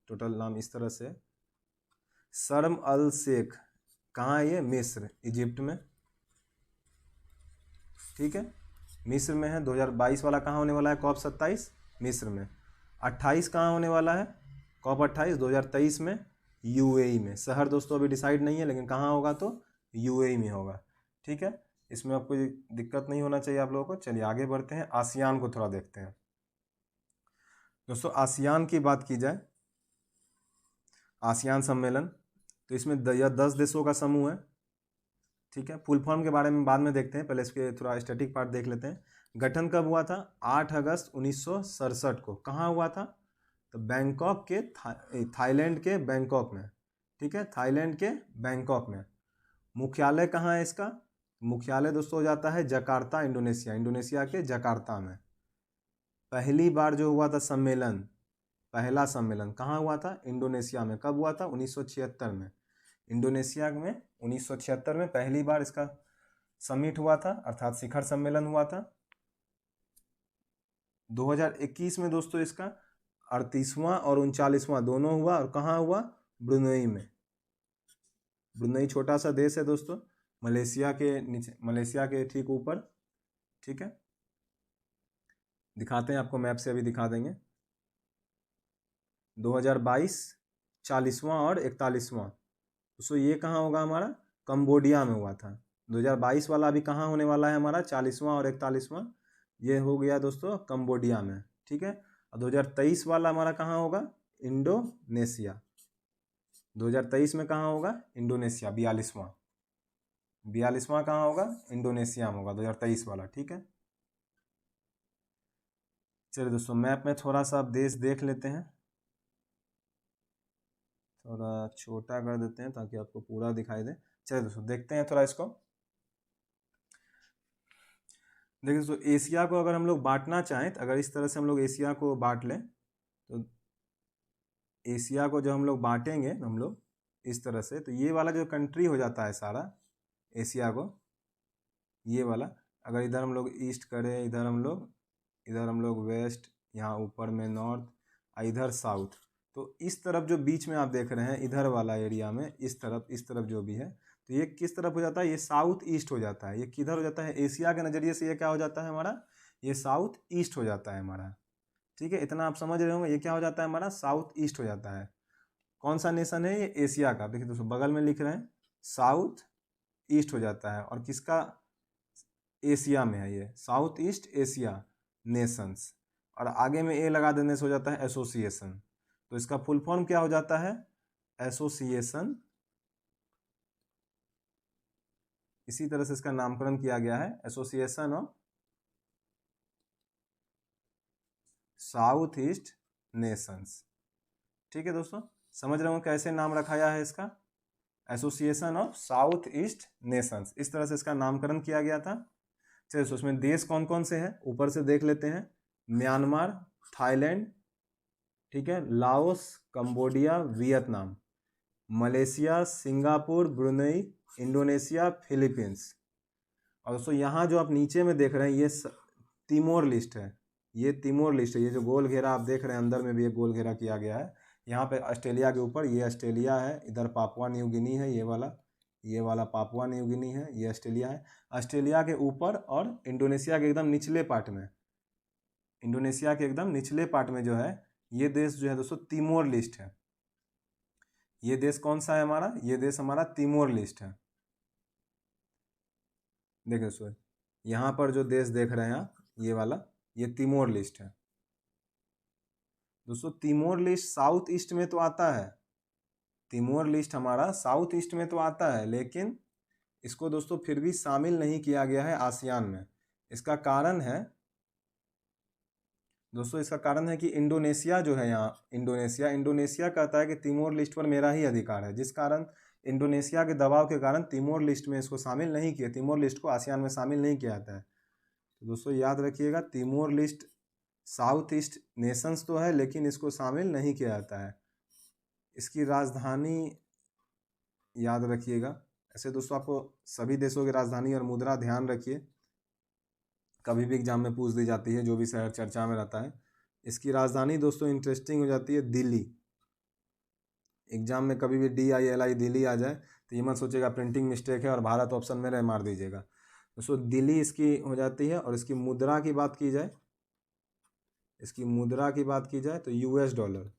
टोटल नाम इस तरह से, शर्म अल शेख। कहाँ है ये? मिस्र, इजिप्ट में, ठीक है, मिस्र में है। 2022 वाला कहाँ होने वाला है? COP27 मिस्र में। 28 कहाँ होने वाला है? COP28 2023 में यूएई में। शहर दोस्तों अभी डिसाइड नहीं है, लेकिन कहाँ होगा? तो यूएई में होगा, ठीक है। इसमें आपको कोई दिक्कत नहीं होना चाहिए आप लोगों को। चलिए आगे बढ़ते हैं, आसियान को थोड़ा देखते हैं दोस्तों। आसियान की बात की जाए, आसियान सम्मेलन, तो इसमें यह 10 देशों का समूह है, ठीक है। फुल फॉर्म के बारे में बाद में देखते हैं, पहले इसके थोड़ा स्टैटिक पार्ट देख लेते हैं। गठन कब हुआ था? 8 अगस्त 1967 को। कहाँ हुआ था? तो बैंकॉक के, थाईलैंड के बैंकॉक में, ठीक है, थाईलैंड के बैंकॉक में। मुख्यालय कहाँ है इसका? मुख्यालय दोस्तों हो जाता है जकार्ता, इंडोनेशिया, इंडोनेशिया के जकार्ता में। पहली बार जो हुआ था सम्मेलन, पहला सम्मेलन कहाँ हुआ था? इंडोनेशिया में। कब हुआ था? 1976 में। इंडोनेशिया में 1976 में पहली बार इसका समिट हुआ था, अर्थात शिखर सम्मेलन हुआ था। 2021 में दोस्तों इसका 38वां और 39वां दोनों हुआ, और कहाँ हुआ? ब्रुनई में। ब्रुनई छोटा सा देश है दोस्तों, मलेशिया के नीचे, मलेशिया के ठीक ऊपर, ठीक है। दिखाते हैं आपको मैप से, अभी दिखा देंगे। 2022 40वां और 41वां, दोस्तों ये कहाँ होगा हमारा? कंबोडिया में हुआ था। 2022 वाला अभी कहाँ होने वाला है हमारा? 40वां और 41वां, ये हो गया दोस्तों कंबोडिया में, ठीक है। और 2023 वाला हमारा कहाँ होगा? इंडोनेशिया। 2023 में कहाँ होगा? इंडोनेशिया, 42वां। 42वां कहाँ होगा? इंडोनेशिया में होगा 2023 वाला, ठीक है। चलिए दोस्तों मैप में थोड़ा सा आप देश देख लेते हैं, थोड़ा छोटा कर देते हैं ताकि आपको पूरा दिखाई दे। चलिए दोस्तों देखते हैं थोड़ा इसको। देखिए दोस्तों, एशिया को अगर हम लोग बांटना चाहें, तो अगर इस तरह से हम लोग एशिया को बांट लें, तो एशिया को जब हम लोग बांटेंगे हम लोग इस तरह से, तो ये वाला जो कंट्री हो जाता है सारा एशिया को, ये वाला, अगर इधर हम लोग ईस्ट करें, इधर हम लोग वेस्ट, यहाँ ऊपर में नॉर्थ, इधर साउथ, तो इस तरफ जो बीच में आप देख रहे हैं इधर वाला एरिया में, इस तरफ जो भी है, तो ये किस तरफ हो जाता है? ये साउथ ईस्ट हो जाता है। ये किधर हो जाता है? एशिया के नज़रिए से ये क्या हो जाता है हमारा? ये साउथ ईस्ट हो जाता है हमारा, ठीक है। इतना आप समझ रहे होंगे, ये क्या हो जाता है हमारा? साउथ ईस्ट हो जाता है। कौन सा नेशन है ये? एशिया का। देखिए दोस्तों बगल में लिख रहे हैं साउथ ईस्ट हो जाता है, और किसका? एशिया में है ये, साउथ ईस्ट एशिया नेशंस, और आगे में ए लगा देने से हो जाता है एसोसिएशन। तो इसका फुल फॉर्म क्या हो जाता है? एसोसिएशन, इसी तरह से इसका नामकरण किया गया है, association of south east Nations, ठीक है दोस्तों। समझ रहे हो कैसे नाम रखाया है इसका? Association of south east Nations, इस तरह से इसका नामकरण किया गया था। चलिए उसमें देश कौन कौन से हैं ऊपर से देख लेते हैं। म्यांमार, थाईलैंड, ठीक है, Laos, Cambodia, Vietnam, Malaysia, Singapore, Brunei, Indonesia, Philippines. और दोस्तों यहाँ जो आप नीचे में देख रहे हैं ये तिमोर लिस्ट है, ये तिमोर लिस्ट है। ये जो गोल घेरा आप देख रहे हैं अंदर में भी एक गोल घेरा किया गया है, यहाँ पे ऑस्ट्रेलिया के ऊपर, ये ऑस्ट्रेलिया है, इधर पापुआ न्यू गिनी है, ये वाला पापुआ न्यू गिनी है, ये ऑस्ट्रेलिया है। ऑस्ट्रेलिया के ऊपर और इंडोनेशिया के एकदम निचले पार्ट में, इंडोनेशिया के एकदम निचले पार्ट में जो है ये देश जो है दोस्तों तिमोर लिस्ट है। ये देश कौन सा है हमारा? ये देश हमारा तिमोर लिस्ट है। देखिए दोस्तों, यहाँ पर जो देश देख रहे हैं आप, ये वाला, ये तिमोर लिस्ट है दोस्तों। तिमोर लिस्ट साउथ ईस्ट में तो आता है, तिमोर लिस्ट हमारा साउथ ईस्ट में तो आता है, लेकिन इसको दोस्तों फिर भी शामिल नहीं किया गया है आसियान में। इसका कारण है दोस्तों, इसका कारण है कि इंडोनेशिया जो है, यहाँ इंडोनेशिया कहता है कि तिमोर लिस्ट पर मेरा ही अधिकार है, जिस कारण इंडोनेशिया के दबाव के कारण तिमोर लिस्ट में इसको शामिल नहीं किया, तिमोर लिस्ट को आसियान में शामिल नहीं किया जाता है। तो दोस्तों याद रखिएगा, Timor list south east Nations तो है, लेकिन इसको शामिल नहीं किया जाता है। इसकी राजधानी याद रखिएगा। ऐसे दोस्तों आपको सभी देशों की राजधानी और मुद्रा ध्यान रखिए, कभी भी एग्जाम में पूछ दी जाती है, जो भी शहर चर्चा में रहता है। इसकी राजधानी दोस्तों इंटरेस्टिंग हो जाती है दिल्ली। एग्जाम में कभी भी DILI दिल्ली आ जाए तो ये मत सोचेगा प्रिंटिंग मिस्टेक है और भारत ऑप्शन में रहे मार दीजिएगा। दोस्तों दिल्ली इसकी हो जाती है। और इसकी मुद्रा की बात की जाए, इसकी मुद्रा की बात की जाए तो US डॉलर,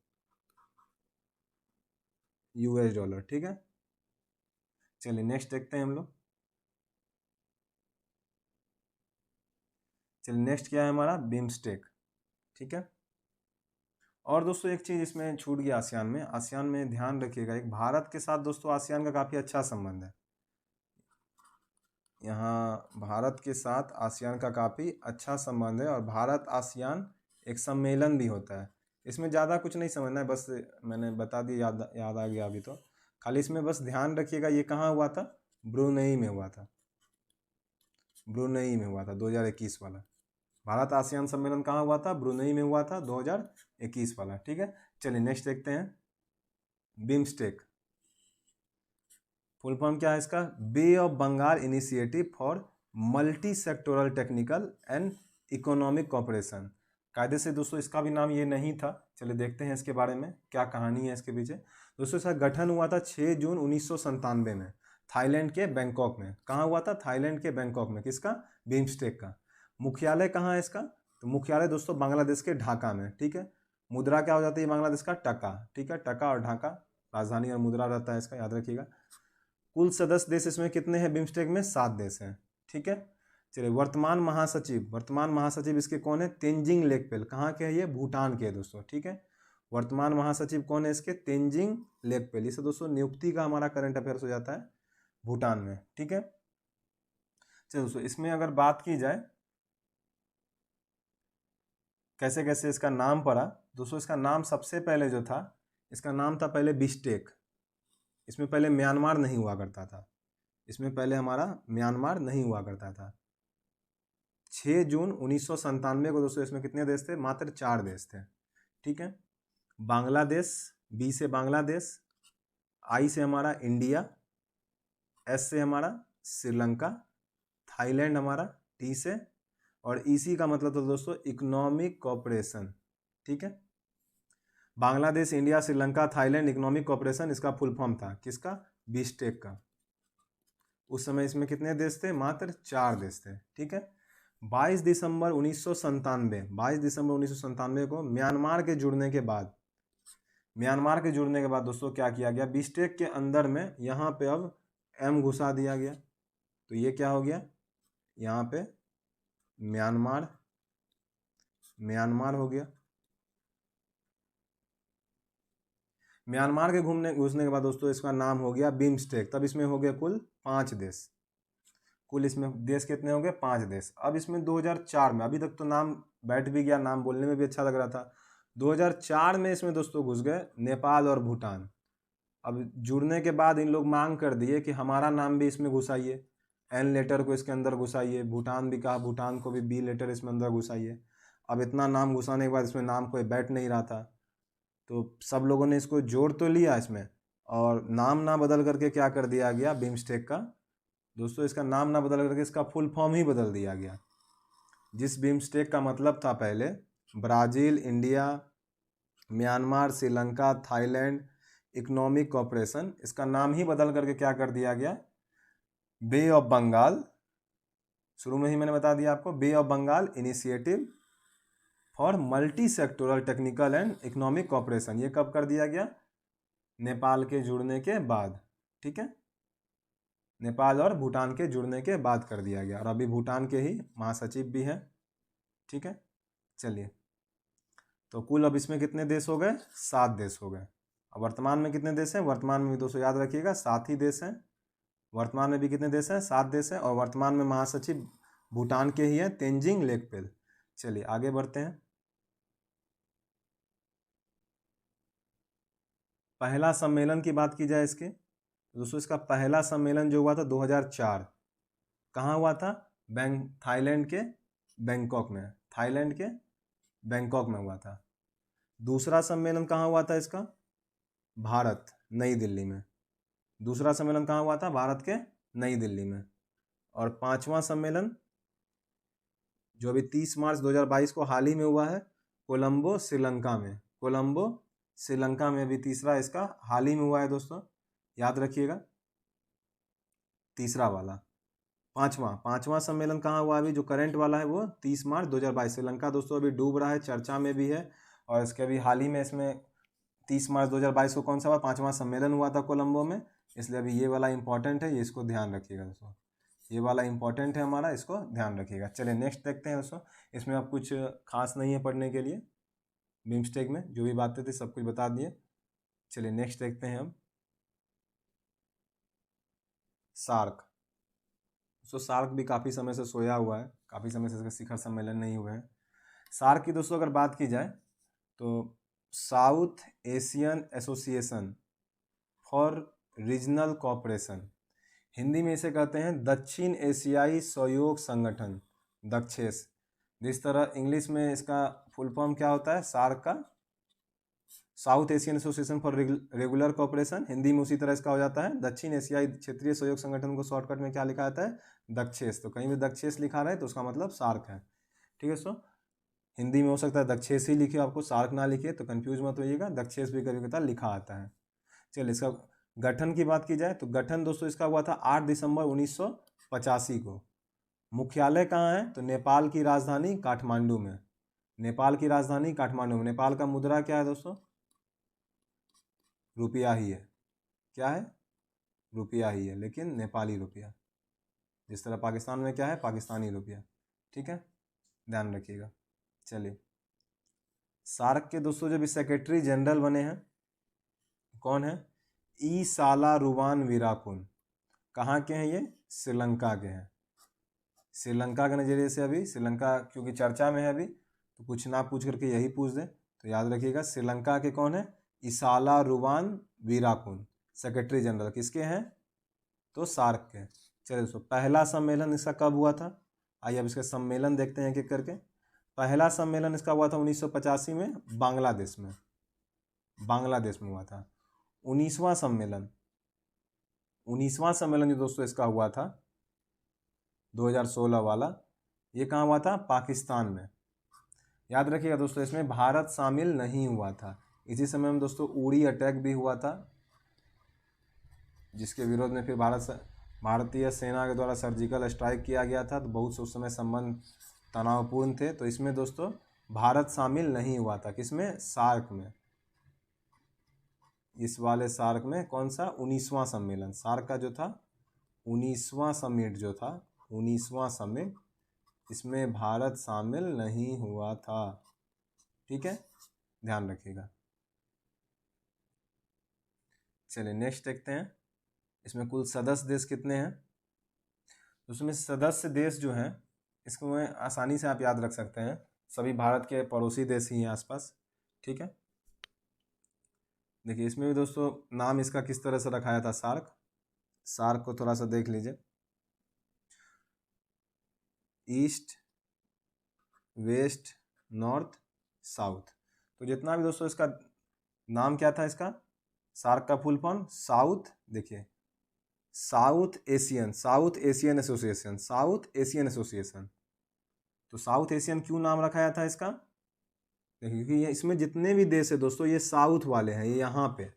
US डॉलर, ठीक है। चलिए नेक्स्ट देखते हैं हम लोग। चलिए नेक्स्ट क्या है हमारा? बिम्स्टेक, ठीक है। और दोस्तों एक चीज़ इसमें छूट गया आसियान में ध्यान रखिएगा, एक भारत के साथ दोस्तों आसियान का काफ़ी अच्छा संबंध है। यहाँ भारत के साथ आसियान का काफ़ी अच्छा संबंध है और भारत आसियान एक सम्मेलन भी होता है। इसमें ज़्यादा कुछ नहीं समझना है, बस मैंने बता दिया, याद आ गया अभी तो। खाली इसमें बस ध्यान रखिएगा, ये कहाँ हुआ था? ब्रुनेई में हुआ था, ब्रुनेई में हुआ था 2021 वाला। भारत आसियान सम्मेलन कहाँ हुआ था? ब्रुनेई में हुआ था 2021 वाला, ठीक है। चलिए नेक्स्ट देखते हैं। बिम्स्टेक फुल फॉर्म क्या है इसका? Bay of Bengal initiative for multi sectoral technical and economic cooperation. कायदे से दोस्तों इसका भी नाम ये नहीं था। चलिए देखते हैं इसके बारे में क्या कहानी है इसके पीछे। दोस्तों इसका गठन हुआ था 6 जून 1997 में थाईलैंड के बैंकॉक में। कहाँ हुआ था? थाईलैंड के बैंकॉक में। किसका? बिम्स्टेक का। मुख्यालय कहाँ है इसका? तो मुख्यालय दोस्तों बांग्लादेश के ढाका में, ठीक है। मुद्रा क्या हो जाती है बांग्लादेश का? टका, ठीक है। टका और ढाका राजधानी और मुद्रा रहता है इसका, याद रखिएगा। कुल सदस्य देश इसमें कितने हैं? बिम्स्टेक में 7 देश हैं, ठीक है। चलिए वर्तमान महासचिव इसके कौन है? तेंजिंग लेकपेल। कहाँ के है ये? भूटान के है दोस्तों, ठीक है। वर्तमान महासचिव कौन है इसके? तेंजिंग लेकपेल। इसे दोस्तों नियुक्ति का हमारा करंट अफेयर्स हो जाता है भूटान में, ठीक है। चलिए दोस्तों इसमें अगर बात की जाए कैसे कैसे इसका नाम पड़ा, दोस्तों इसका नाम सबसे पहले जो था, इसका नाम था पहले बिश्टेक। इसमें पहले म्यांमार नहीं हुआ करता था, इसमें पहले हमारा म्यांमार नहीं हुआ करता था। 6 जून 1997 को दोस्तों इसमें कितने देश थे? मात्र 4 देश थे, ठीक है। बांग्लादेश, बी से बांग्लादेश, आई से हमारा इंडिया, एस से हमारा श्रीलंका, थाईलैंड हमारा टी से, और ईसी का मतलब था दोस्तों इकोनॉमिक कोऑपरेशन, ठीक है। Bangladesh, India, Sri Lanka, Thailand, economic cooperation इसका फुल फॉर्म था किसका? बिश्टेक का। उस समय इसमें कितने देश थे? मात्र 4 देश थे, ठीक है। 22 दिसंबर 1997 को म्यांमार के जुड़ने के बाद दोस्तों क्या किया गया? बिश्टेक के अंदर में यहाँ पे अब एम घुसा दिया गया। तो ये क्या हो गया? यहाँ पे म्यांमार हो गया। म्यांमार के घुसने के बाद दोस्तों इसका नाम हो गया बिम्स्टेक। तब इसमें हो गया कुल 5 देश। कुल इसमें देश कितने हो गए? 5 देश। अब इसमें 2004 में, अभी तक तो नाम बैठ भी गया, नाम बोलने में भी अच्छा लग रहा था। 2004 में इसमें दोस्तों घुस गए नेपाल और भूटान। अब जुड़ने के बाद इन लोग मांग कर दिए कि हमारा नाम भी इसमें घुसाइए, एन लेटर को इसके अंदर घुसाइए। भूटान भी कहा भूटान को भी बी लेटर इसमें अंदर घुसाइए। अब इतना नाम घुसाने के बाद इसमें नाम कोई बैठ नहीं रहा था, तो सब लोगों ने इसको जोड़ तो लिया इसमें, और नाम ना बदल करके क्या कर दिया गया? बिम्स्टेक का दोस्तों इसका नाम ना बदल करके इसका फुल फॉर्म ही बदल दिया गया। जिस बिम्स्टेक का मतलब था पहले Brazil, India, Myanmar, Sri Lanka, Thailand economic cooperation, इसका नाम ही बदल करके क्या कर दिया गया, बे ऑफ बंगाल। शुरू में ही मैंने बता दिया आपको, bay of Bengal initiative for multi sectoral technical and economic cooperation. ये कब कर दिया गया, नेपाल के जुड़ने के बाद, ठीक है, नेपाल और भूटान के जुड़ने के बाद कर दिया गया, और अभी भूटान के ही महासचिव भी हैं, ठीक है। चलिए, तो कुल अब इसमें कितने देश हो गए, 7 देश हो गए। अब वर्तमान में कितने देश हैं, वर्तमान में भी दोस्तों याद रखिएगा 7 ही देश हैं। वर्तमान में भी कितने देश हैं, 7 देश हैं, और वर्तमान में महासचिव भूटान के ही हैं, तेंजिंग लेकपेल। चलिए आगे बढ़ते हैं। पहला सम्मेलन की बात की जाए इसके, दोस्तों इसका पहला सम्मेलन जो हुआ था 2004, कहाँ हुआ था, थाईलैंड के बैंकॉक में, थाईलैंड के बैंकॉक में हुआ था। दूसरा सम्मेलन कहाँ हुआ था इसका, भारत, नई दिल्ली में। दूसरा सम्मेलन कहाँ हुआ था, भारत के नई दिल्ली में। और पांचवा सम्मेलन जो अभी 30 मार्च 2022 को हाल ही में हुआ है, कोलंबो श्रीलंका में, कोलंबो श्रीलंका में भी तीसरा इसका हाल ही में हुआ है दोस्तों, याद रखिएगा, तीसरा वाला। पांचवा सम्मेलन कहाँ हुआ अभी, जो करंट वाला है वो 30 मार्च 2022, श्रीलंका दोस्तों अभी डूब रहा है, चर्चा में भी है, और इसके अभी हाल ही में इसमें 30 मार्च 2022 को कौन सा हुआ, 5वां सम्मेलन हुआ था कोलंबो में, इसलिए अभी ये वाला इंपॉर्टेंट है, ये इसको ध्यान रखिएगा दोस्तों, ये वाला इंपॉर्टेंट है हमारा, इसको ध्यान रखिएगा। चलिए नेक्स्ट देखते हैं दोस्तों, इसमें अब कुछ खास नहीं है पढ़ने के लिए, बिम्स्टेक में जो भी बातें थी सब कुछ बता दिए। चलिए नेक्स्ट देखते हैं हम, सार्क। दोस्तों सार्क भी काफ़ी समय से सोया हुआ है, काफ़ी समय से इसका शिखर सम्मेलन नहीं हुए हैं। सार्क की दोस्तों अगर बात की जाए तो south Asian association for regional cooperation, Hindi में इसे कहते हैं दक्षिण एशियाई सहयोग संगठन, दक्षेस। जिस तरह इंग्लिश में इसका फुल फॉर्म क्या होता है, सार्क का, south Asian association for regular cooperation, Hindi में उसी तरह इसका हो जाता है दक्षिण एशियाई क्षेत्रीय सहयोग संगठन को शॉर्टकट में क्या लिखा जाता है, दक्षेस। तो कहीं भी दक्षेस लिखा रहे तो उसका मतलब सार्क है, ठीक है दोस्तों। हिंदी में हो सकता है दक्षेस ही लिखे, आपको सार्क ना लिखे तो कंफ्यूज मत होइएगा, दक्षेस भी कभी कभी लिखा आता है। चलिए इसका गठन की बात की जाए तो गठन दोस्तों इसका हुआ था 8 दिसंबर 1985 को। मुख्यालय कहाँ है, तो नेपाल की राजधानी काठमांडू में, नेपाल की राजधानी काठमांडू में। नेपाल का मुद्रा क्या है दोस्तों, रुपया ही है, क्या है, रुपया ही है, लेकिन नेपाली रुपया। जिस तरह पाकिस्तान में क्या है, पाकिस्तानी रुपया, ठीक है, ध्यान रखिएगा। चलिए सार्क के दोस्तों जब सेक्रेटरी जनरल बने हैं, कौन है, ई साला रुवान वीराकुन, कहाँ के हैं ये, श्रीलंका के हैं। श्रीलंका के नज़रिए से अभी श्रीलंका क्योंकि चर्चा में है अभी, तो कुछ ना पूछ करके यही पूछ दें, तो याद रखिएगा श्रीलंका के कौन है, इसाला रुवान वीराकुन, सेक्रेटरी जनरल किसके हैं, तो सार्क के। चलिए दोस्तों पहला सम्मेलन इसका कब हुआ था, आइए अब इसके सम्मेलन देखते हैं एक एक करके। पहला सम्मेलन इसका हुआ था 1985 में, बांग्लादेश में, बांग्लादेश में हुआ था। 19वां सम्मेलन जो दोस्तों इसका हुआ था 2016 वाला, ये कहाँ हुआ था, पाकिस्तान में। याद रखिएगा दोस्तों इसमें भारत शामिल नहीं हुआ था। इसी समय में दोस्तों उड़ी अटैक भी हुआ था, जिसके विरोध में फिर भारतीय सेना के द्वारा सर्जिकल स्ट्राइक किया गया था, तो बहुत से उस समय संबंध तनावपूर्ण थे। तो इसमें दोस्तों भारत शामिल नहीं हुआ था, किसमें, सार्क में, इस वाले सार्क में। कौन सा, 19वां सम्मेलन, सार्क का जो था 19वां समिट जो था, 19वां समिट, इसमें भारत शामिल नहीं हुआ था, ठीक है, ध्यान रखिएगा। चलिए नेक्स्ट देखते हैं, इसमें कुल सदस्य देश कितने हैं। उसमें सदस्य देश जो हैं इसको में आसानी से आप याद रख सकते हैं, सभी भारत के पड़ोसी देश ही हैं आसपास, ठीक है। देखिए इसमें भी दोस्तों नाम इसका किस तरह से रखाया था, सार्क, सार्क को थोड़ा सा देख लीजिए, ईस्ट, वेस्ट, नॉर्थ, साउथ। तो जितना भी दोस्तों इसका नाम क्या था, इसका सार्क का फुल फॉर्म साउथ, देखिए south Asian association, south Asian association. तो साउथ एशियन क्यों नाम रखाया था इसका, देखिए कि इसमें जितने भी देश है दोस्तों ये साउथ वाले हैं, ये यहाँ पे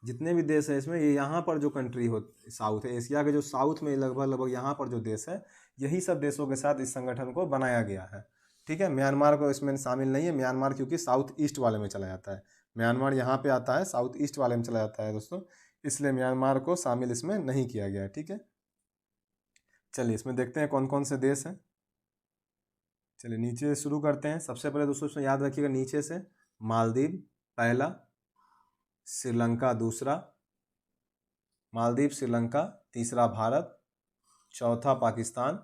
जितने भी देश है इसमें ये यहाँ पर जो कंट्री हो साउथ है, एशिया के जो साउथ में लगभग लगभग यहाँ पर जो देश है यही सब देशों के साथ इस संगठन को बनाया गया है। ठीक है, म्यांमार को इसमें शामिल नहीं है, म्यांमार क्योंकि साउथ ईस्ट वाले में चला जाता है, म्यांमार यहाँ पे आता है साउथ ईस्ट वाले में चला जाता है दोस्तों, इसलिए म्यांमार को शामिल इसमें नहीं किया गया है। ठीक है, चलिए इसमें देखते हैं कौन कौन से देश हैं। चलिए नीचे से शुरू करते हैं। सबसे पहले दोस्तों इसमें याद रखिएगा नीचे से मालदीव पहला, श्रीलंका दूसरा, मालदीव श्रीलंका तीसरा भारत, चौथा पाकिस्तान,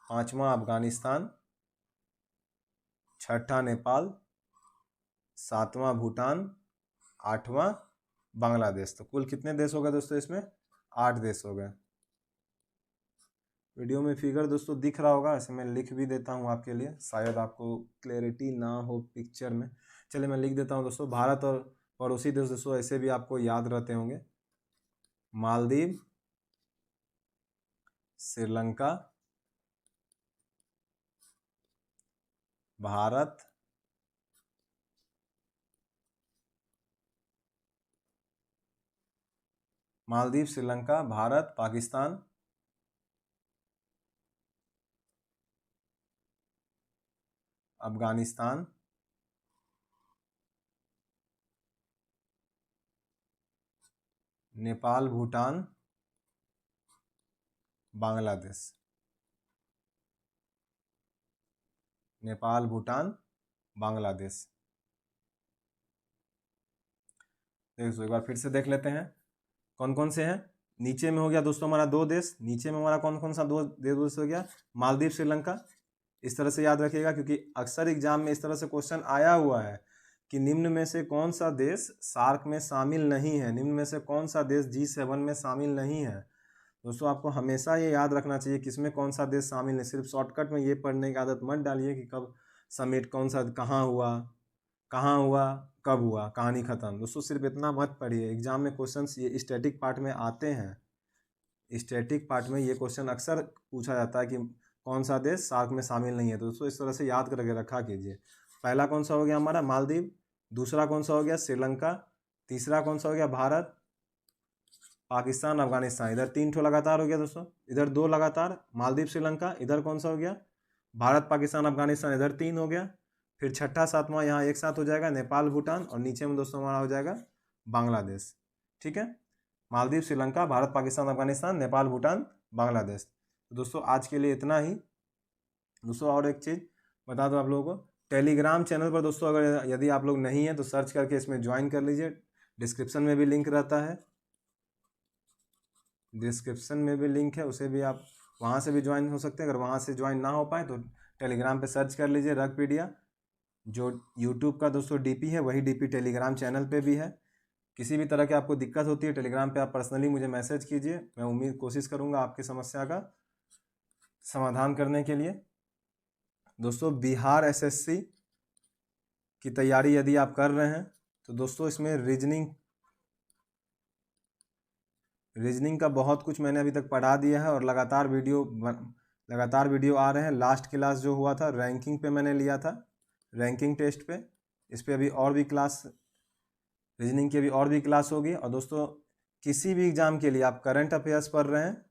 पांचवा अफगानिस्तान, छठा नेपाल, सातवां भूटान, आठवां बांग्लादेश। तो कुल कितने देश हो गए दोस्तों इसमें? 8 देश हो गए। वीडियो में फिगर दोस्तों दिख रहा होगा, ऐसे मैं लिख भी देता हूँ आपके लिए, शायद आपको क्लैरिटी ना हो पिक्चर में। चलिए मैं लिख देता हूँ दोस्तों। भारत और पड़ोसी देश दोस्तों ऐसे भी आपको याद रहते होंगे, मालदीव, श्रीलंका, भारत, मालदीव, श्रीलंका, भारत, पाकिस्तान, अफगानिस्तान, नेपाल, भूटान, बांग्लादेश। नेपाल, भूटान, बांग्लादेश। देखो एक बार फिर से देख लेते हैं कौन कौन से हैं। नीचे में हो गया दोस्तों हमारा 2 देश, नीचे में हमारा कौन कौन सा 2 देश हो गया? मालदीव, श्रीलंका। इस तरह से याद रखिएगा क्योंकि अक्सर एग्जाम में इस तरह से क्वेश्चन आया हुआ है कि निम्न में से कौन सा देश सार्क में शामिल नहीं है, निम्न में से कौन सा देश G7 में शामिल नहीं है। दोस्तों आपको हमेशा ये याद रखना चाहिए किसमें कौन सा देश शामिल है। सिर्फ शॉर्टकट में ये पढ़ने की आदत मत डालिए कि कब समिट कौन सा कहाँ हुआ कब हुआ, कहानी खत्म। दोस्तों सिर्फ इतना मत पढ़िए, एग्जाम में क्वेश्चंस ये स्टैटिक पार्ट में आते हैं, स्टैटिक पार्ट में ये क्वेश्चन अक्सर पूछा जाता है कि कौन सा देश सार्क में शामिल नहीं है। तो दोस्तों इस तरह से याद करके रखा कीजिए। पहला कौन सा हो गया हमारा? मालदीव। दूसरा कौन सा हो गया? श्रीलंका। तीसरा कौन सा हो गया? भारत, पाकिस्तान, अफगानिस्तान। इधर 3 ठो लगातार हो गया दोस्तों, इधर 2 लगातार, मालदीव, श्रीलंका। इधर कौन सा हो गया? भारत, पाकिस्तान, अफगानिस्तान। इधर 3 हो गया। फिर छठा सातवां यहाँ एक साथ हो जाएगा, नेपाल, भूटान, और नीचे में दोस्तों हमारा हो जाएगा बांग्लादेश। ठीक है, मालदीव, श्रीलंका, भारत, पाकिस्तान, अफगानिस्तान, नेपाल, भूटान, बांग्लादेश। तो दोस्तों आज के लिए इतना ही। दोस्तों और एक चीज़ बता दो आप लोगों को, टेलीग्राम चैनल पर दोस्तों अगर यदि आप लोग नहीं हैं तो सर्च करके इसमें ज्वाइन कर लीजिए, डिस्क्रिप्शन में भी लिंक रहता है, डिस्क्रिप्शन में भी लिंक है, उसे भी आप वहाँ से भी ज्वाइन हो सकते हैं। अगर वहाँ से ज्वाइन ना हो पाए तो टेलीग्राम पे सर्च कर लीजिए रगपीडिया। जो यूट्यूब का दोस्तों डीपी है वही डीपी टेलीग्राम चैनल पे भी है। किसी भी तरह की आपको दिक्कत होती है टेलीग्राम पे आप पर्सनली मुझे मैसेज कीजिए, मैं कोशिश करूँगा आपकी समस्या का समाधान करने के लिए। दोस्तों बिहार एसएससी की तैयारी यदि आप कर रहे हैं तो दोस्तों इसमें रीजनिंग का बहुत कुछ मैंने अभी तक पढ़ा दिया है और लगातार वीडियो आ रहे हैं। लास्ट क्लास जो हुआ था रैंकिंग पे मैंने लिया था, रैंकिंग टेस्ट पे, इस पर अभी और भी क्लास, रीजनिंग की अभी और भी क्लास होगी। और दोस्तों किसी भी एग्जाम के लिए आप करंट अफेयर्स पढ़ रहे हैं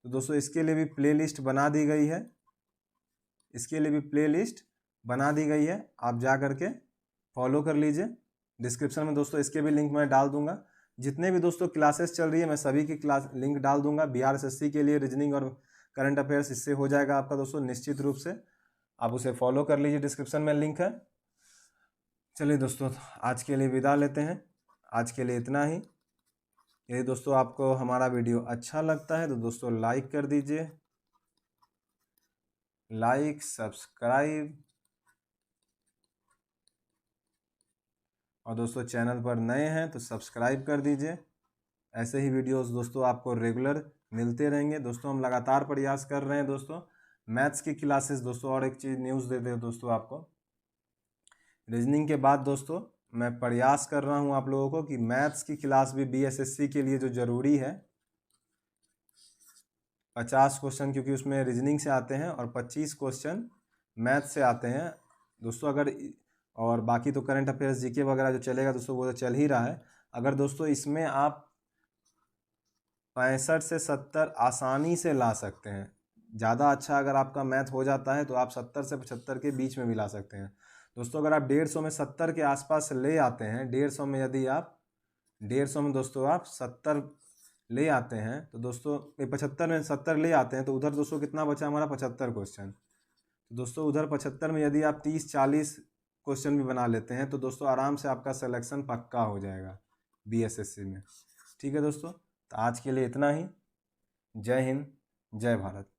तो दोस्तों इसके लिए भी प्लेलिस्ट बना दी गई है, इसके लिए भी प्लेलिस्ट बना दी गई है, आप जा करके फॉलो कर लीजिए। डिस्क्रिप्शन में दोस्तों इसके भी लिंक मैं डाल दूंगा। जितने भी दोस्तों क्लासेस चल रही है मैं सभी की क्लास लिंक डाल दूंगा। बिहार एसएससी के लिए रीजनिंग और करंट अफेयर्स इससे हो जाएगा आपका दोस्तों निश्चित रूप से, आप उसे फॉलो कर लीजिए, डिस्क्रिप्शन में लिंक है। चलिए दोस्तों आज के लिए विदा लेते हैं, आज के लिए इतना ही। यदि दोस्तों आपको हमारा वीडियो अच्छा लगता है तो दोस्तों लाइक कर दीजिए, लाइक, सब्सक्राइब, और दोस्तों चैनल पर नए हैं तो सब्सक्राइब कर दीजिए। ऐसे ही वीडियोस दोस्तों आपको रेगुलर मिलते रहेंगे। दोस्तों हम लगातार प्रयास कर रहे हैं दोस्तों मैथ्स की क्लासेस। दोस्तों और एक चीज़ न्यूज़ दे दे दोस्तों आपको, रीजनिंग के बाद दोस्तों मैं प्रयास कर रहा हूं आप लोगों को कि मैथ्स की क्लास भी बीएसएससी के लिए जो ज़रूरी है 50 क्वेश्चन क्योंकि उसमें रीजनिंग से आते हैं और 25 क्वेश्चन मैथ से आते हैं दोस्तों। अगर और बाकी तो करंट अफेयर्स जीके वगैरह जो चलेगा दोस्तों वो तो चल ही रहा है। अगर दोस्तों इसमें आप 65 से 70 आसानी से ला सकते हैं, ज़्यादा अच्छा अगर आपका मैथ हो जाता है तो आप 70 से 75 के बीच में भी ला सकते हैं दोस्तों। अगर आप 150 में 70 के आसपास ले आते हैं, 150 में यदि आप 150 में दोस्तों आप 70 ले आते हैं तो दोस्तों 75 में 70 ले आते हैं तो उधर दोस्तों कितना बचा हमारा 75 क्वेश्चन। तो दोस्तों उधर 75 में यदि आप 30-40 क्वेश्चन भी बना लेते हैं तो दोस्तों आराम से आपका सिलेक्शन पक्का हो जाएगा BSSC में। ठीक है दोस्तों, तो आज के लिए इतना ही। जय हिंद, जय भारत।